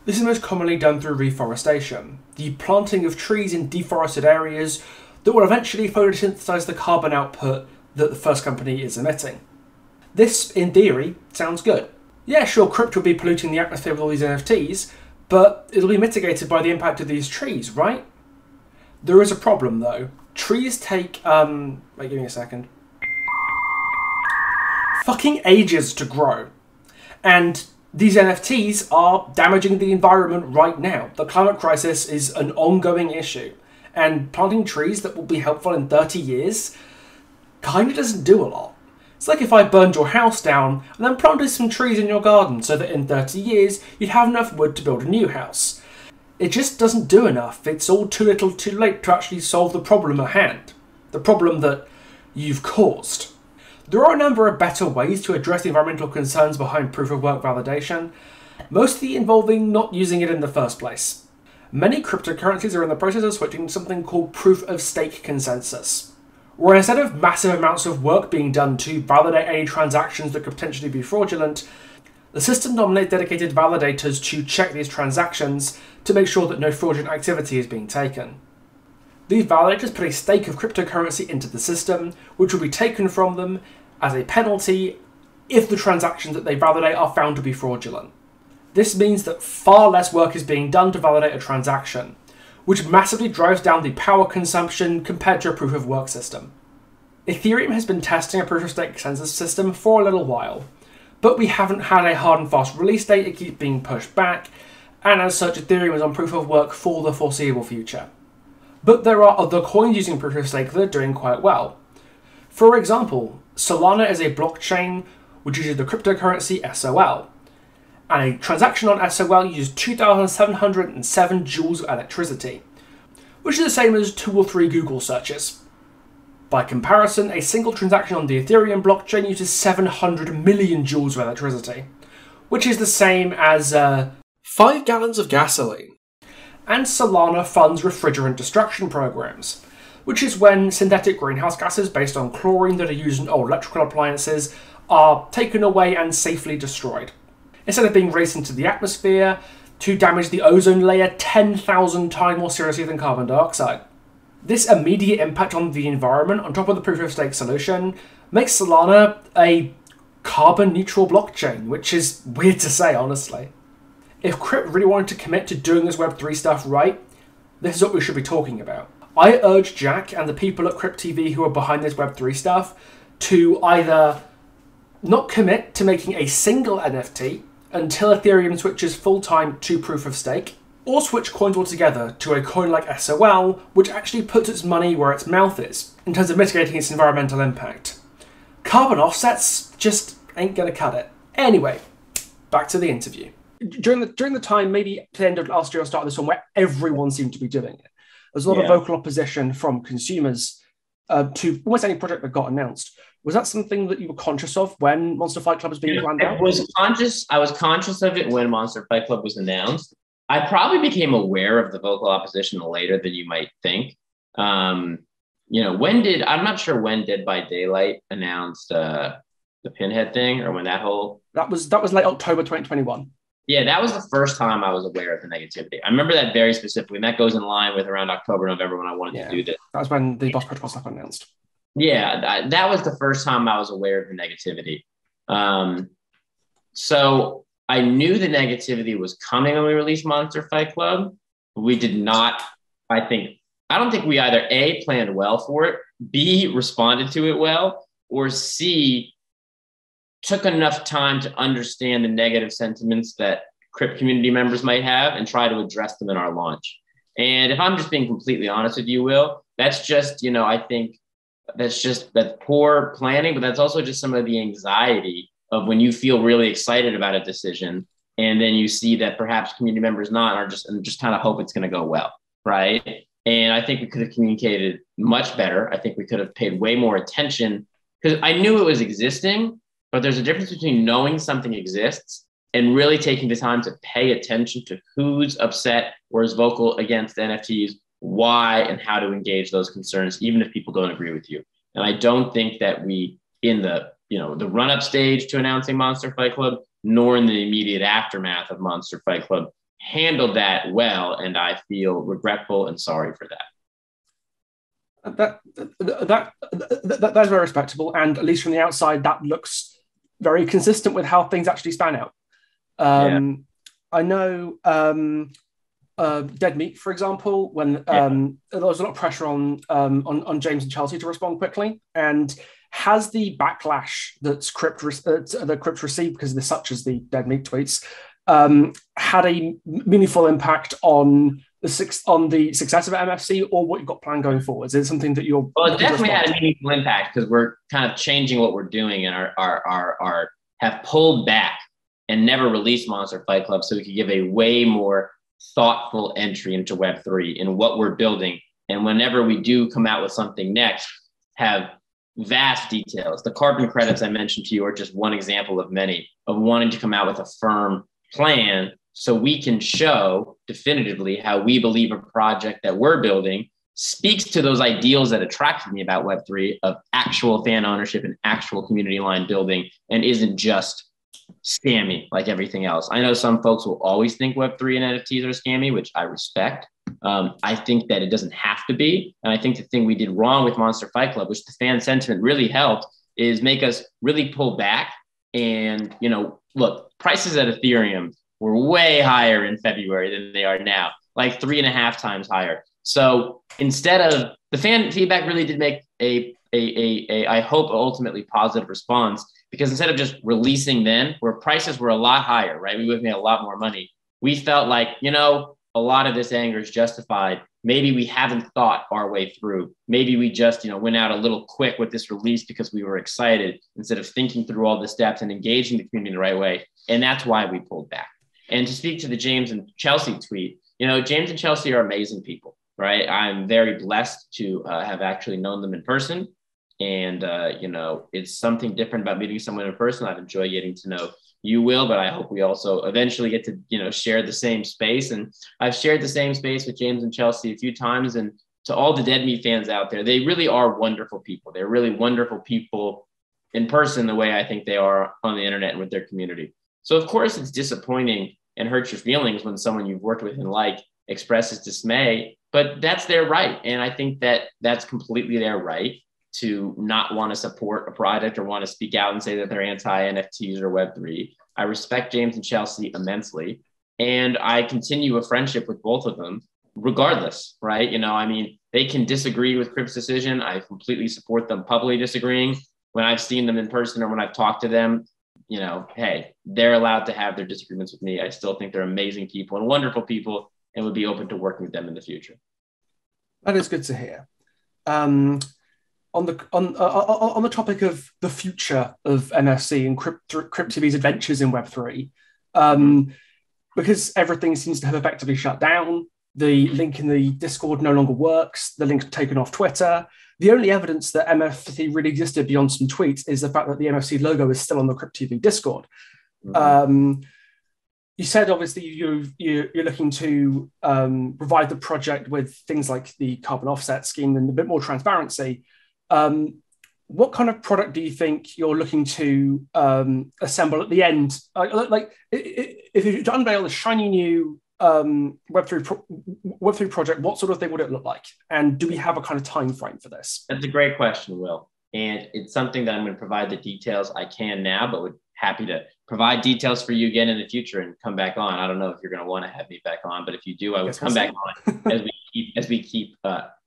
This is most commonly done through reforestation, the planting of trees in deforested areas that will eventually photosynthesize the carbon output that the first company is emitting. This, in theory, sounds good. Yeah, sure, Crypt will be polluting the atmosphere with all these NFTs, but it'll be mitigated by the impact of these trees, right? There is a problem, though. Trees take, wait, give me a second. Fucking ages to grow. And these NFTs are damaging the environment right now. The climate crisis is an ongoing issue. And planting trees that will be helpful in 30 years kind of doesn't do a lot. It's like if I burned your house down and then planted some trees in your garden so that in 30 years you'd have enough wood to build a new house. It just doesn't do enough. It's all too little too late to actually solve the problem at hand. The problem that you've caused. There are a number of better ways to address the environmental concerns behind proof-of-work validation, mostly involving not using it in the first place. Many cryptocurrencies are in the process of switching to something called proof-of-stake consensus, where instead of massive amounts of work being done to validate any transactions that could potentially be fraudulent, the system nominates dedicated validators to check these transactions to make sure that no fraudulent activity is being taken. These validators put a stake of cryptocurrency into the system, which will be taken from them as a penalty if the transactions that they validate are found to be fraudulent. This means that far less work is being done to validate a transaction, which massively drives down the power consumption compared to a proof-of-work system. Ethereum has been testing a proof-of-stake consensus system for a little while, but we haven't had a hard and fast release date. It keeps being pushed back, and as such Ethereum is on proof-of-work for the foreseeable future. But there are other coins using proof-of-stake that are doing quite well. For example, Solana is a blockchain which uses the cryptocurrency SOL, and a transaction on SOL uses 2,707 joules of electricity, which is the same as 2 or 3 Google searches. By comparison, a single transaction on the Ethereum blockchain uses 700 million joules of electricity, which is the same as 5 gallons of gasoline. And Solana funds refrigerant destruction programs, which is when synthetic greenhouse gases based on chlorine that are used in old electrical appliances are taken away and safely destroyed, instead of being released into the atmosphere to damage the ozone layer 10,000 times more seriously than carbon dioxide. This immediate impact on the environment on top of the proof-of-stake solution makes Solana a carbon-neutral blockchain, which is weird to say, honestly. If Crypt really wanted to commit to doing this Web3 stuff right, this is what we should be talking about. I urge Jack and the people at Crypt TV who are behind this Web3 stuff to either not commit to making a single NFT until Ethereum switches full-time to proof-of-stake, or switch coins altogether to a coin like SOL, which actually puts its money where its mouth is, in terms of mitigating its environmental impact. Carbon offsets just ain't gonna cut it. Anyway, back to the interview. During the time, maybe at the end of last year or start of this one, where everyone seemed to be doing it, there's a lot of vocal opposition from consumers to almost any project that got announced. Was that something that you were conscious of when Monster Fight Club was being planned out? I was conscious of it when Monster Fight Club was announced. I probably became aware of the vocal opposition later than you might think. I'm not sure when Dead by Daylight announced the Pinhead thing, or when that was late October 2021. Yeah, that was the first time I was aware of the negativity. I remember that very specifically, and that goes in line with around October, November when I wanted to do this. That was when the Boss Protocol stuff got announced. Yeah, that was the first time I was aware of the negativity. So I knew the negativity was coming when we released Monster Fight Club. We did not, I don't think we either A, planned well for it, B, responded to it well, or C, took enough time to understand the negative sentiments that Crypt community members might have and try to address them in our launch. And if I'm just being completely honest with you, Will, that's just, I think that's poor planning, but that's also just some of the anxiety of when you feel really excited about a decision and then you see that perhaps community members just kind of hope it's going to go well, right? And I think we could have communicated much better. I think we could have paid way more attention because I knew it was existing, but there's a difference between knowing something exists and really taking the time to pay attention to who's upset or is vocal against NFTs, why, and how to engage those concerns, even if people don't agree with you. And I don't think that we, in the run-up stage to announcing Monster Fight Club, nor in the immediate aftermath of Monster Fight Club, handled that well, and I feel regretful and sorry for that. That's very respectable, and at least from the outside, that looks very consistent with how things actually span out. I know Dead Meat, for example, when there was a lot of pressure on James and Chelsea to respond quickly, and has the backlash that Crypt received because of the such as the Dead Meat tweets had a meaningful impact on the success of MFC, or what you've got planned going forward? Is it something that you're? Well, it definitely had a meaningful impact because we're kind of changing what we're doing and are have pulled back and never released Monster Fight Club, so we could give a way more thoughtful entry into Web3 in what we're building. And whenever we do come out with something next, have vast details. The carbon credits I mentioned to you are just one example of many of wanting to come out with a firm plan so we can show definitively how we believe a project that we're building speaks to those ideals that attracted me about Web3 of actual fan ownership and actual community line building, and isn't just scammy like everything else. I know some folks will always think Web3 and NFTs are scammy, which I respect. I think that it doesn't have to be. And I think the thing we did wrong with Monster Fight Club, which the fan sentiment really helped, is make us really pull back. And, you know, look, prices at Ethereum were way higher in February than they are now, like 3.5 times higher. So instead of the fan feedback really did make a I hope ultimately positive response, because instead of just releasing then where prices were a lot higher, right? We would have made a lot more money. We felt like, you know, a lot of this anger is justified. Maybe we haven't thought our way through. Maybe we just, you know, went out a little quick with this release because we were excited instead of thinking through all the steps and engaging the community the right way. And that's why we pulled back. And to speak to the James and Chelsea tweet, you know, James and Chelsea are amazing people, right? I'm very blessed to have actually known them in person. And, you know, it's something different about meeting someone in person. I've enjoyed getting to know you, Will, but I hope we also eventually get to, you know, share the same space. And I've shared the same space with James and Chelsea a few times. And to all the Dead Meat fans out there, they really are wonderful people. They're really wonderful people in person, the way I think they are on the internet and with their community. So, of course, it's disappointing and hurts your feelings when someone you've worked with and like expresses dismay, but that's their right. And I think that that's completely their right to not want to support a product or want to speak out and say that they're anti-NFTs or Web3. I respect James and Chelsea immensely, and I continue a friendship with both of them regardless, right? You know, I mean, they can disagree with Crypt's decision. I completely support them publicly disagreeing. When I've seen them in person or when I've talked to them, you know, hey, they're allowed to have their disagreements with me. I still think they're amazing people and wonderful people, and would be open to working with them in the future. That is good to hear. On the topic of the future of NFC and Crypt TV's adventures in Web3, because everything seems to have effectively shut down, the link in the Discord no longer works, the link's taken off Twitter. The only evidence that MFC really existed beyond some tweets is the fact that the MFC logo is still on the Crypt TV Discord. You said, obviously, you're looking to provide the project with things like the carbon offset scheme and a bit more transparency. What kind of product do you think you're looking to assemble at the end? Like, if you to unveil a shiny new Web3 project, what sort of thing would it look like? And do we have a kind of time frame for this? That's a great question, Will. And it's something that I'm going to provide the details I can now, but would happy to provide details for you again in the future and come back on. I don't know if you're going to want to have me back on, but if you do, I will come back on as we keep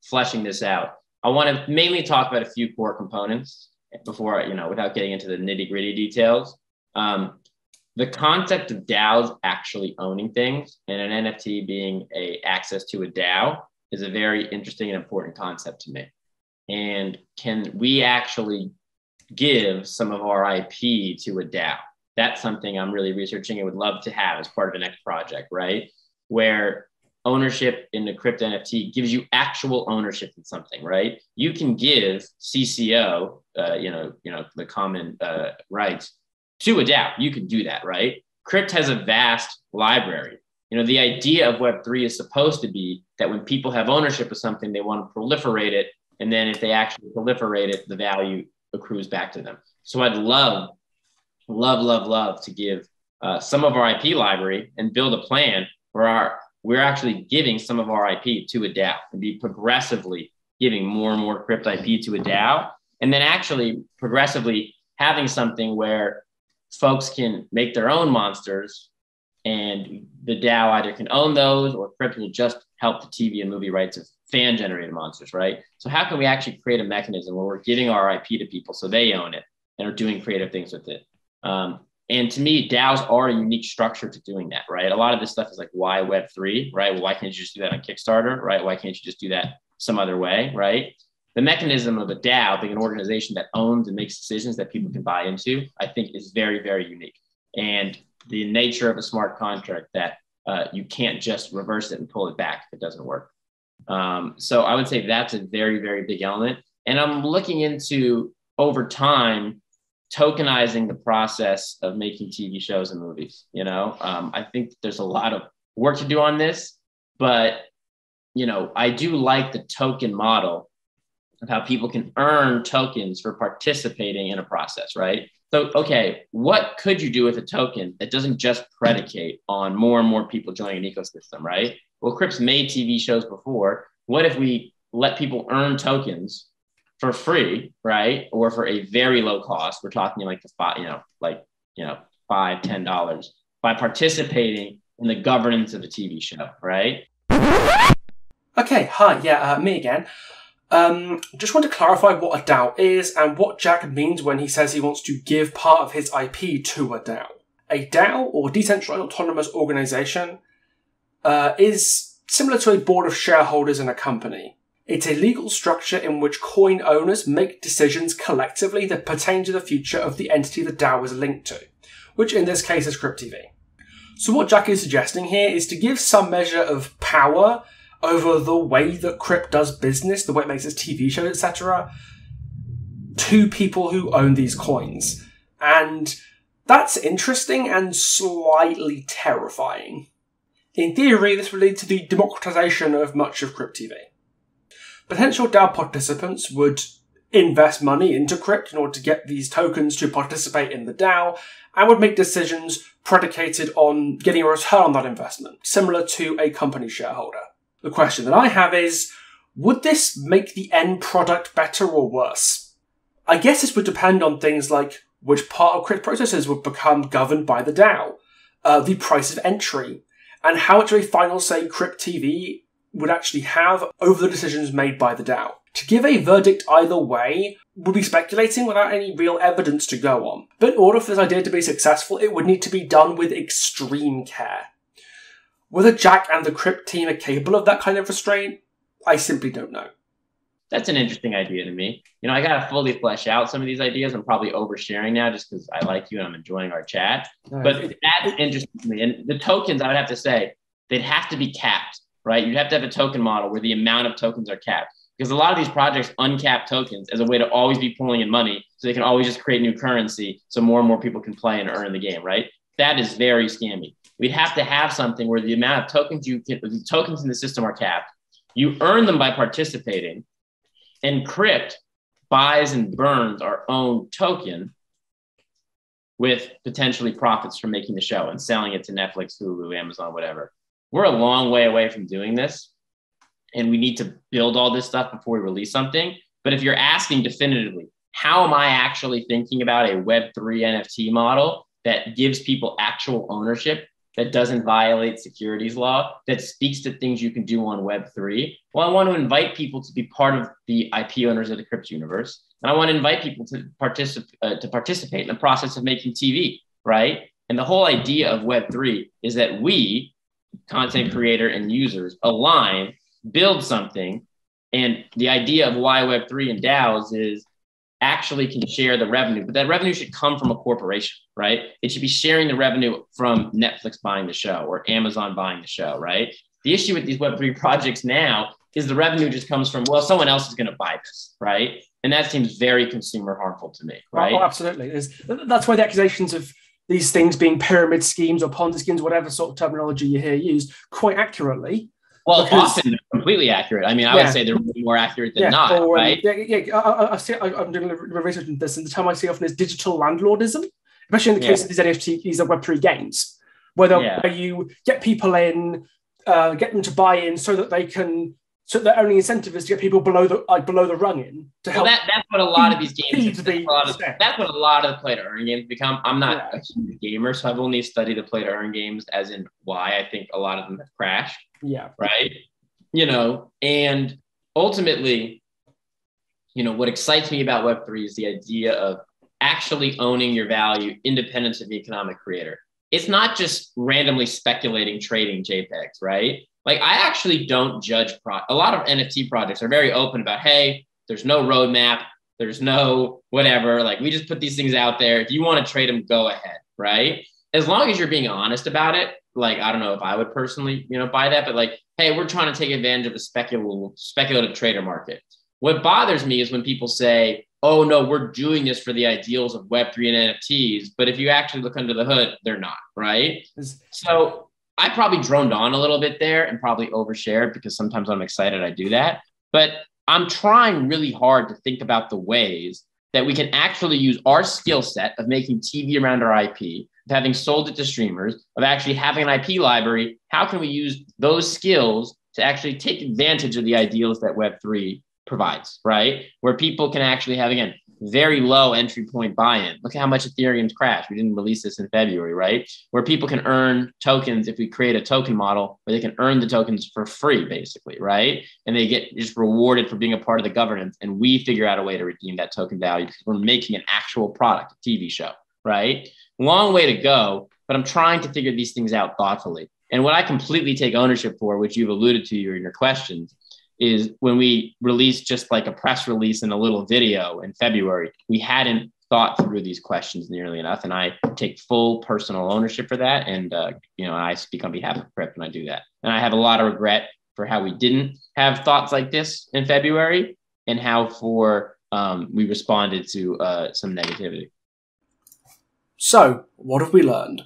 fleshing this out. I want to mainly talk about a few core components before, you know, without getting into the nitty gritty details. The concept of DAOs actually owning things and an NFT being access to a DAO is a very interesting and important concept to me. And can we actually give some of our IP to a DAO? That's something I'm really researching and would love to have as part of the next project, right? Where ownership in the Crypt NFT gives you actual ownership in something, right? You can give CCO, the common rights to a DAO. You can do that, right? Crypt has a vast library. You know, the idea of Web3 is supposed to be that when people have ownership of something, they want to proliferate it. And then if they actually proliferate it, the value accrues back to them. So I'd love to give some of our IP library and build a plan where we're actually giving some of our IP to a DAO and be progressively giving more and more Crypt IP to a DAO. And then actually progressively having something where folks can make their own monsters and the DAO either can own those, or Crypt will just help the TV and movie rights of fan-generated monsters, right? So how can we actually create a mechanism where we're giving our IP to people so they own it and are doing creative things with it? And to me, DAOs are a unique structure to doing that, right? A lot of this stuff is like, why Web3, right? Well, why can't you just do that on Kickstarter, right? Why can't you just do that some other way, right? The mechanism of a DAO, being an organization that owns and makes decisions that people can buy into, I think is very, very unique. And the nature of a smart contract that you can't just reverse it and pull it back if it doesn't work. So I would say that's a very, very big element. And I'm looking into, over time, tokenizing the process of making TV shows and movies. You know, I think there's a lot of work to do on this, but, you know, I do like the token model of how people can earn tokens for participating in a process, right? So, okay, what could you do with a token that doesn't just predicate on more and more people joining an ecosystem, right? Well, Crypt's made TV shows before. What if we let people earn tokens for free, right? Or for a very low cost? We're talking like $5, $10 by participating in the governance of a TV show, right? Okay, hi, me again. Just want to clarify what a DAO is and what Jack means when he says he wants to give part of his IP to a DAO. A DAO, or Decentralized Autonomous Organization, is similar to a board of shareholders in a company. It's a legal structure in which coin owners make decisions collectively that pertain to the future of the entity the DAO is linked to, which in this case is Crypt TV. So what Jack is suggesting here is to give some measure of power over the way that Crypt does business, the way it makes its TV shows, etc., to people who own these coins. And that's interesting and slightly terrifying. In theory, this would lead to the democratization of much of Crypt TV. Potential DAO participants would invest money into Crypt in order to get these tokens to participate in the DAO, and would make decisions predicated on getting a return on that investment, similar to a company shareholder. The question that I have is, would this make the end product better or worse? I guess this would depend on things like which part of Crypt processes would become governed by the DAO, the price of entry, and how much of a final say Crypt TV would actually have over the decisions made by the DAO. To give a verdict either way would be speculating without any real evidence to go on. But in order for this idea to be successful, it would need to be done with extreme care. Whether Jack and the Crypt team are capable of that kind of restraint, I simply don't know. That's an interesting idea to me. You know, I got to fully flesh out some of these ideas. I'm probably oversharing now just because I like you and I'm enjoying our chat. Nice. But that's interesting to me. And the tokens, I would have to say, they'd have to be capped, right? You'd have to have a token model where the amount of tokens are capped. Because a lot of these projects uncap tokens as a way to always be pulling in money so they can always just create new currency so more and more people can play and earn the game, right? That is very scammy. We'd have to have something where the amount of tokens the tokens in the system are capped. You earn them by participating, and Crypt buys and burns our own token with potentially profits from making the show and selling it to Netflix, Hulu, Amazon, whatever. We're a long way away from doing this, and we need to build all this stuff before we release something. But if you're asking definitively, how am I actually thinking about a Web3 NFT model that gives people actual ownership, that doesn't violate securities law, that speaks to things you can do on Web3? Well, I want to invite people to be part of the IP owners of the Crypt universe. And I want to invite people to participate in the process of making TV, right? And the whole idea of Web3 is that we, content creator and users, align, build something. And the idea of why Web3 and DAOs is actually can share the revenue, but that revenue should come from a corporation, right? It should be sharing the revenue from Netflix buying the show or Amazon buying the show, right? The issue with these Web3 projects now is the revenue just comes from, well, someone else is going to buy this, right? And that seems very consumer harmful to me, right? Oh, absolutely. That's why the accusations of these things being pyramid schemes or Ponzi schemes, whatever sort of terminology you hear used, quite accurately. Well, often they're completely accurate. I mean, I would say they're more accurate than not, right? I'm doing research on this, and the term I see often is digital landlordism, especially in the case of these NFT, these are Web3 games, where you get people in, get them to buy in so that they can So the only incentive is to get people below the rung in to help. That's what a lot of these games. That's what a lot of the play to earn games become. I'm not a huge gamer, so I've only studied the play to earn games, as in why I think a lot of them have crashed. Yeah. Right. And ultimately, what excites me about Web3 is the idea of actually owning your value, independence of the economic creator. It's not just randomly speculating, trading JPEGs, right? Like, I actually don't judge a lot of NFT projects are very open about, hey, there's no roadmap, there's no whatever. Like, we just put these things out there. If you want to trade them, go ahead, right? As long as you're being honest about it. Like, I don't know if I would personally, buy that, but like, hey, we're trying to take advantage of the speculative trader market. What bothers me is when people say, oh no, we're doing this for the ideals of Web3 and NFTs, but if you actually look under the hood, they're not, right? So I probably droned on a little bit there and probably overshared because sometimes I'm excited I do that. But I'm trying really hard to think about the ways that we can actually use our skill set of making TV around our IP, of having sold it to streamers, of actually having an IP library. How can we use those skills to actually take advantage of the ideals that Web3 provides, right? Where people can actually have, again, very low entry point buy-in. Look at how much Ethereum's crashed. We didn't release this in February, right? Where people can earn tokens if we create a token model where they can earn the tokens for free, basically, right? And they get just rewarded for being a part of the governance. And we figure out a way to redeem that token value because we're making an actual product, a TV show, right? Long way to go, but I'm trying to figure these things out thoughtfully. And what I completely take ownership for, which you've alluded to in your questions, is when we released just like a press release and a little video in February, we hadn't thought through these questions nearly enough. And I take full personal ownership for that. And, I speak on behalf of Crypt when I do that. And I have a lot of regret for how we didn't have thoughts like this in February and how we responded to some negativity. So, what have we learned?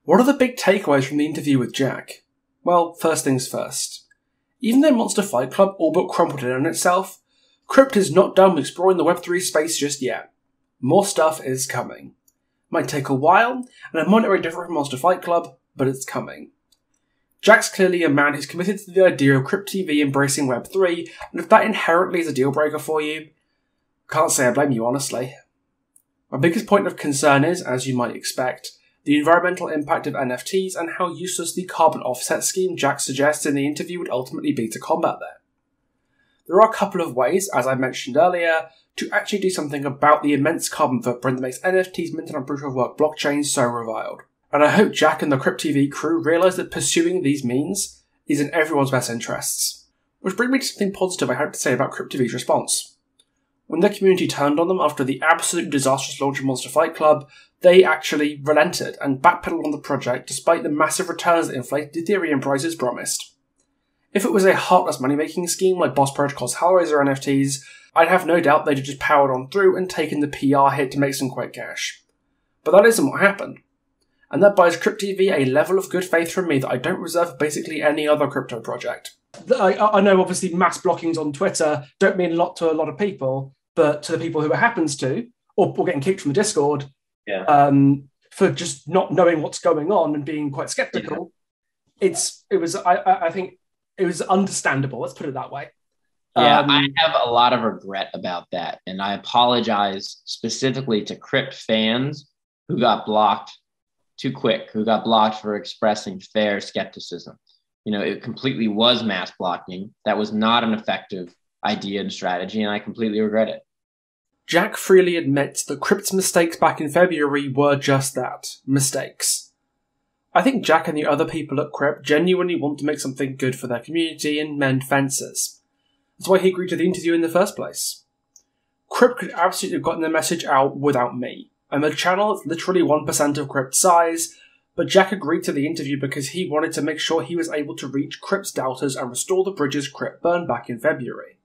What are the big takeaways from the interview with Jack? Well, first things first. Even though Monster Fight Club all but crumpled in on itself, Crypt is not done with exploring the Web3 space just yet. More stuff is coming. Might take a while, and it might not be different from Monster Fight Club, but it's coming. Jack's clearly a man who's committed to the idea of Crypt TV embracing Web3, and if that inherently is a deal breaker for you, can't say I blame you, honestly. My biggest point of concern is, as you might expect, the environmental impact of NFTs and how useless the carbon offset scheme Jack suggests in the interview would ultimately be to combat that. There are a couple of ways, as I mentioned earlier, to actually do something about the immense carbon footprint that makes NFTs minted on proof-of-work blockchains so reviled. And I hope Jack and the Crypt TV crew realise that pursuing these means is in everyone's best interests. Which brings me to something positive I had to say about Crypt TV's response. When their community turned on them after the absolute disastrous launch of Monster Fight Club, they actually relented and backpedaled on the project despite the massive returns that inflated Ethereum prices promised. If it was a heartless money-making scheme like Boss Protocol's Hellraiser NFTs, I'd have no doubt they'd have just powered on through and taken the PR hit to make some quick cash. But that isn't what happened. And that buys Crypt TV a level of good faith from me that I don't reserve for basically any other crypto project. I know obviously mass blockings on Twitter don't mean a lot to a lot of people, but to the people who it happens to, or getting kicked from the Discord, for just not knowing what's going on and being quite skeptical, I think it was understandable. Let's put it that way. Yeah, I have a lot of regret about that, and I apologize specifically to Crypt fans who got blocked too quick, who got blocked for expressing fair skepticism. It completely was mass blocking. That was not an effective idea and strategy, and I completely regret it. Jack freely admits that Crypt's mistakes back in February were just that, mistakes. I think Jack and the other people at Crypt genuinely want to make something good for their community and mend fences. That's why he agreed to the interview in the first place. Crypt could absolutely have gotten the message out without me. I'm a channel that's literally 1% of Crypt's size, but Jack agreed to the interview because he wanted to make sure he was able to reach Crypt's doubters and restore the bridges Crypt burned back in February.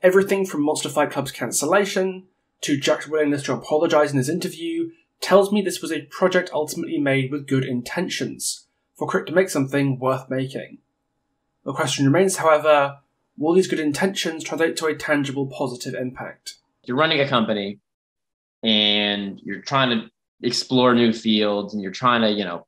Everything from Monster Fight Club's cancellation to Jack's willingness to apologise in his interview tells me this was a project ultimately made with good intentions, for Crypt to make something worth making. The question remains, however, will these good intentions translate to a tangible positive impact? You're running a company and you're trying to explore new fields and you're trying to,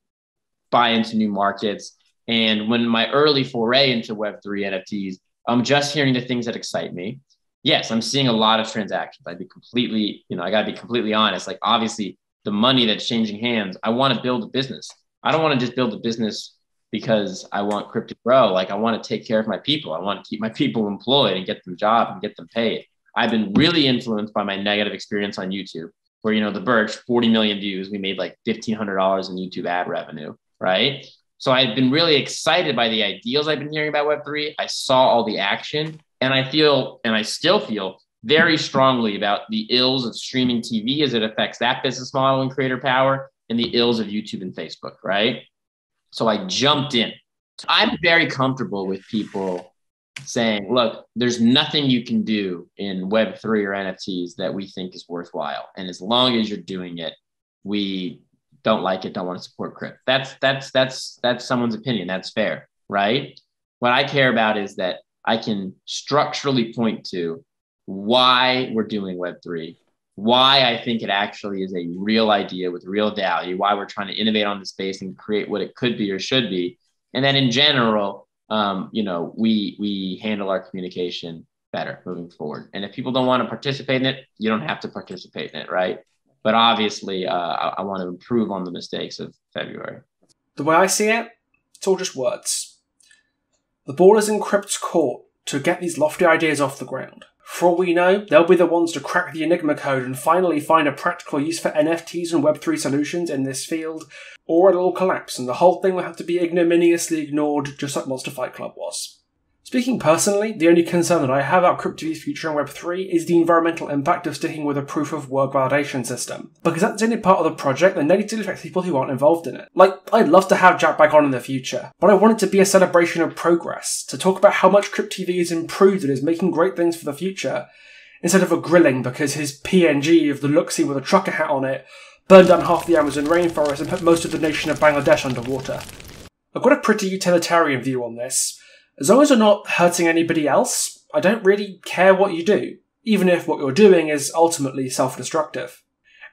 buy into new markets. And when my early foray into Web3 NFTs, I'm just hearing the things that excite me. Yes, I'm seeing a lot of transactions. I gotta be completely honest. Like, obviously the money that's changing hands, I want to build a business. I don't want to just build a business because I want Crypt to grow. Like, I want to take care of my people. I want to keep my people employed and get them jobs and get them paid. I've been really influenced by my negative experience on YouTube, where, The Birch, 40 million views, we made like $1,500 in YouTube ad revenue, right? So I've been really excited by the ideals I've been hearing about Web3. I saw all the action, and I still feel very strongly about the ills of streaming TV as it affects that business model and creator power, and the ills of YouTube and Facebook, right? So I jumped in. I'm very comfortable with people saying, look, there's nothing you can do in Web3 or NFTs that we think is worthwhile. And as long as you're doing it, we don't like it, don't want to support Crypt. That's someone's opinion. That's fair, right? What I care about is that I can structurally point to why we're doing Web3, why I think it actually is a real idea with real value, why we're trying to innovate on the space and create what it could be or should be. And then in general, we handle our communication better moving forward. And if people don't want to participate in it, you don't have to participate in it, right? But obviously, I want to improve on the mistakes of February. The way I see it, it's all just words. The ball is in Crypt's court to get these lofty ideas off the ground. For all we know, they'll be the ones to crack the Enigma code and finally find a practical use for NFTs and Web3 solutions in this field, or it'll all collapse and the whole thing will have to be ignominiously ignored, just like Monster Fight Club was. Speaking personally, the only concern that I have about Crypt TV's future in Web3 is the environmental impact of sticking with a proof-of-work validation system, because that's the only part of the project that negatively affects people who aren't involved in it. Like, I'd love to have Jack back on in the future, but I want it to be a celebration of progress, to talk about how much Crypt TV is improved and is making great things for the future, instead of a grilling because his PNG of the Luxie with a trucker hat on it burned down half the Amazon rainforest and put most of the nation of Bangladesh underwater. I've got a pretty utilitarian view on this. As long as you're not hurting anybody else, I don't really care what you do, even if what you're doing is ultimately self-destructive.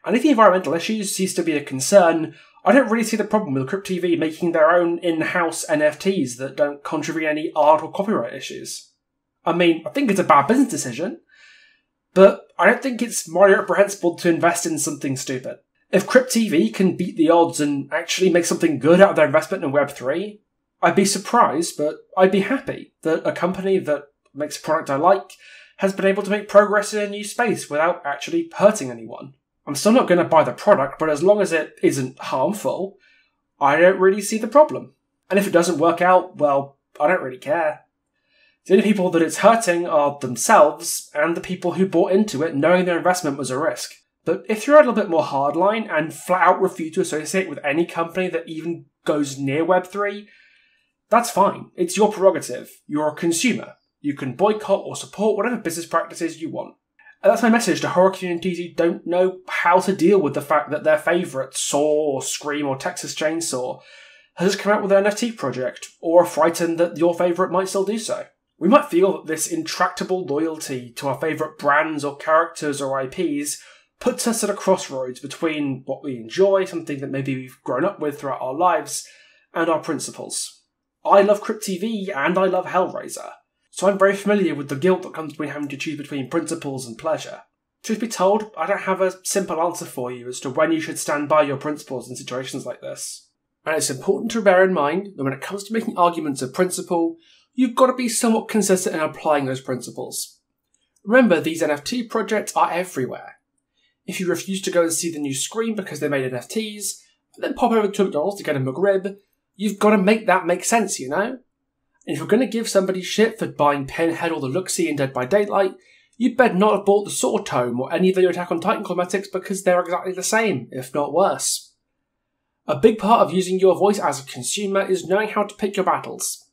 And if the environmental issues cease to be a concern, I don't really see the problem with Crypt TV making their own in-house NFTs that don't contribute any art or copyright issues. I mean, I think it's a bad business decision, but I don't think it's morally reprehensible to invest in something stupid. If Crypt TV can beat the odds and actually make something good out of their investment in Web3, I'd be surprised, but I'd be happy that a company that makes a product I like has been able to make progress in a new space without actually hurting anyone. I'm still not going to buy the product, but as long as it isn't harmful, I don't really see the problem. And if it doesn't work out, well, I don't really care. The only people that it's hurting are themselves and the people who bought into it knowing their investment was a risk. But if you're a little bit more hardline and flat out refuse to associate with any company that even goes near Web3, that's fine. It's your prerogative. You're a consumer. You can boycott or support whatever business practices you want. And that's my message to horror communities who don't know how to deal with the fact that their favourite Saw or Scream or Texas Chainsaw has just come out with an NFT project, or are frightened that your favourite might still do so. We might feel that this intractable loyalty to our favourite brands or characters or IPs puts us at a crossroads between what we enjoy, something that maybe we've grown up with throughout our lives, and our principles. I love Crypt TV and I love Hellraiser, so I'm very familiar with the guilt that comes between having to choose between principles and pleasure. Truth be told, I don't have a simple answer for you as to when you should stand by your principles in situations like this. And it's important to bear in mind that when it comes to making arguments of principle, you've got to be somewhat consistent in applying those principles. Remember, these NFT projects are everywhere. If you refuse to go and see the new Scream because they made NFTs, and then pop over to McDonald's to get a McRib, you've got to make that make sense, you know? And if you're going to give somebody shit for buying Pinhead or the Luxie in Dead by Daylight, you'd better not have bought the Saw Tome or any of the Attack on Titan cosmetics because they're exactly the same, if not worse. A big part of using your voice as a consumer is knowing how to pick your battles.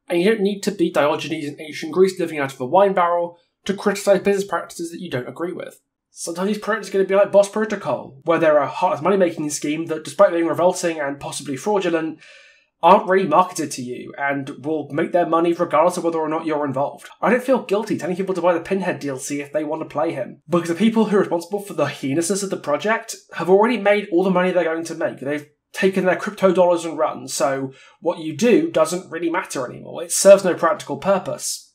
And you don't need to be Diogenes in ancient Greece living out of a wine barrel to criticise business practices that you don't agree with. Sometimes these projects are going to be like Boss Protocol, where they're a heartless money-making scheme that, despite being revolting and possibly fraudulent, aren't really marketed to you and will make their money regardless of whether or not you're involved. I don't feel guilty telling people to buy the Pinhead DLC if they want to play him, because the people who are responsible for the heinousness of the project have already made all the money they're going to make. They've taken their crypto dollars and run, so what you do doesn't really matter anymore. It serves no practical purpose.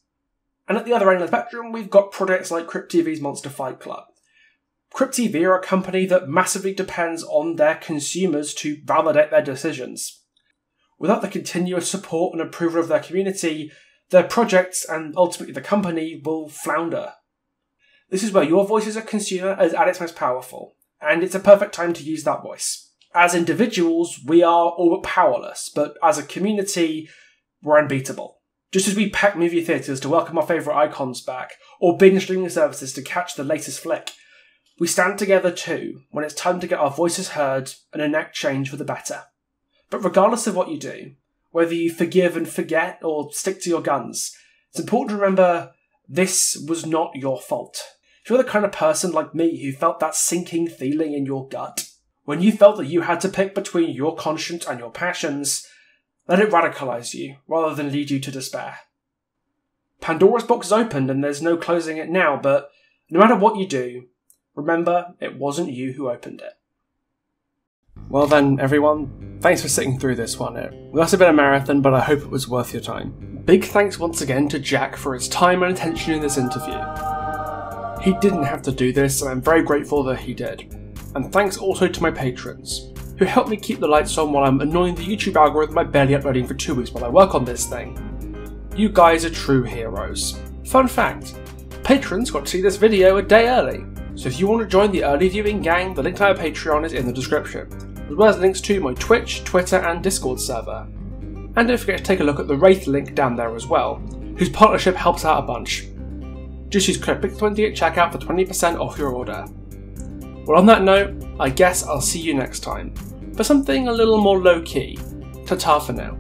And at the other end of the spectrum, we've got projects like Crypt TV's Monster Fight Club. Crypt TV are a company that massively depends on their consumers to validate their decisions. Without the continuous support and approval of their community, their projects and ultimately the company will flounder. This is where your voice as a consumer is at its most powerful, and it's a perfect time to use that voice. As individuals, we are all but powerless, but as a community, we're unbeatable. Just as we pack movie theatres to welcome our favourite icons back, or binge streaming services to catch the latest flick, we stand together too when it's time to get our voices heard and enact change for the better. But regardless of what you do, whether you forgive and forget or stick to your guns, it's important to remember this was not your fault. If you're the kind of person like me who felt that sinking feeling in your gut, when you felt that you had to pick between your conscience and your passions, let it radicalise you, rather than lead you to despair. Pandora's box is opened and there's no closing it now, but no matter what you do, remember it wasn't you who opened it. Well then, everyone, thanks for sitting through this one. It must have been a marathon, but I hope it was worth your time. Big thanks once again to Jack for his time and attention in this interview. He didn't have to do this, and I'm very grateful that he did. And thanks also to my patrons, who help me keep the lights on while I'm annoying the YouTube algorithm by barely uploading for 2 weeks while I work on this thing. You guys are true heroes. Fun fact, patrons got to see this video a day early, so if you want to join the early viewing gang, the link to my Patreon is in the description, as well as links to my Twitch, Twitter and Discord server. And don't forget to take a look at the Wraith link down there as well, whose partnership helps out a bunch. Just use code PIX20 at checkout for 20% off your order. Well, on that note, I guess I'll see you next time, for something a little more low-key. Ta-ta for now.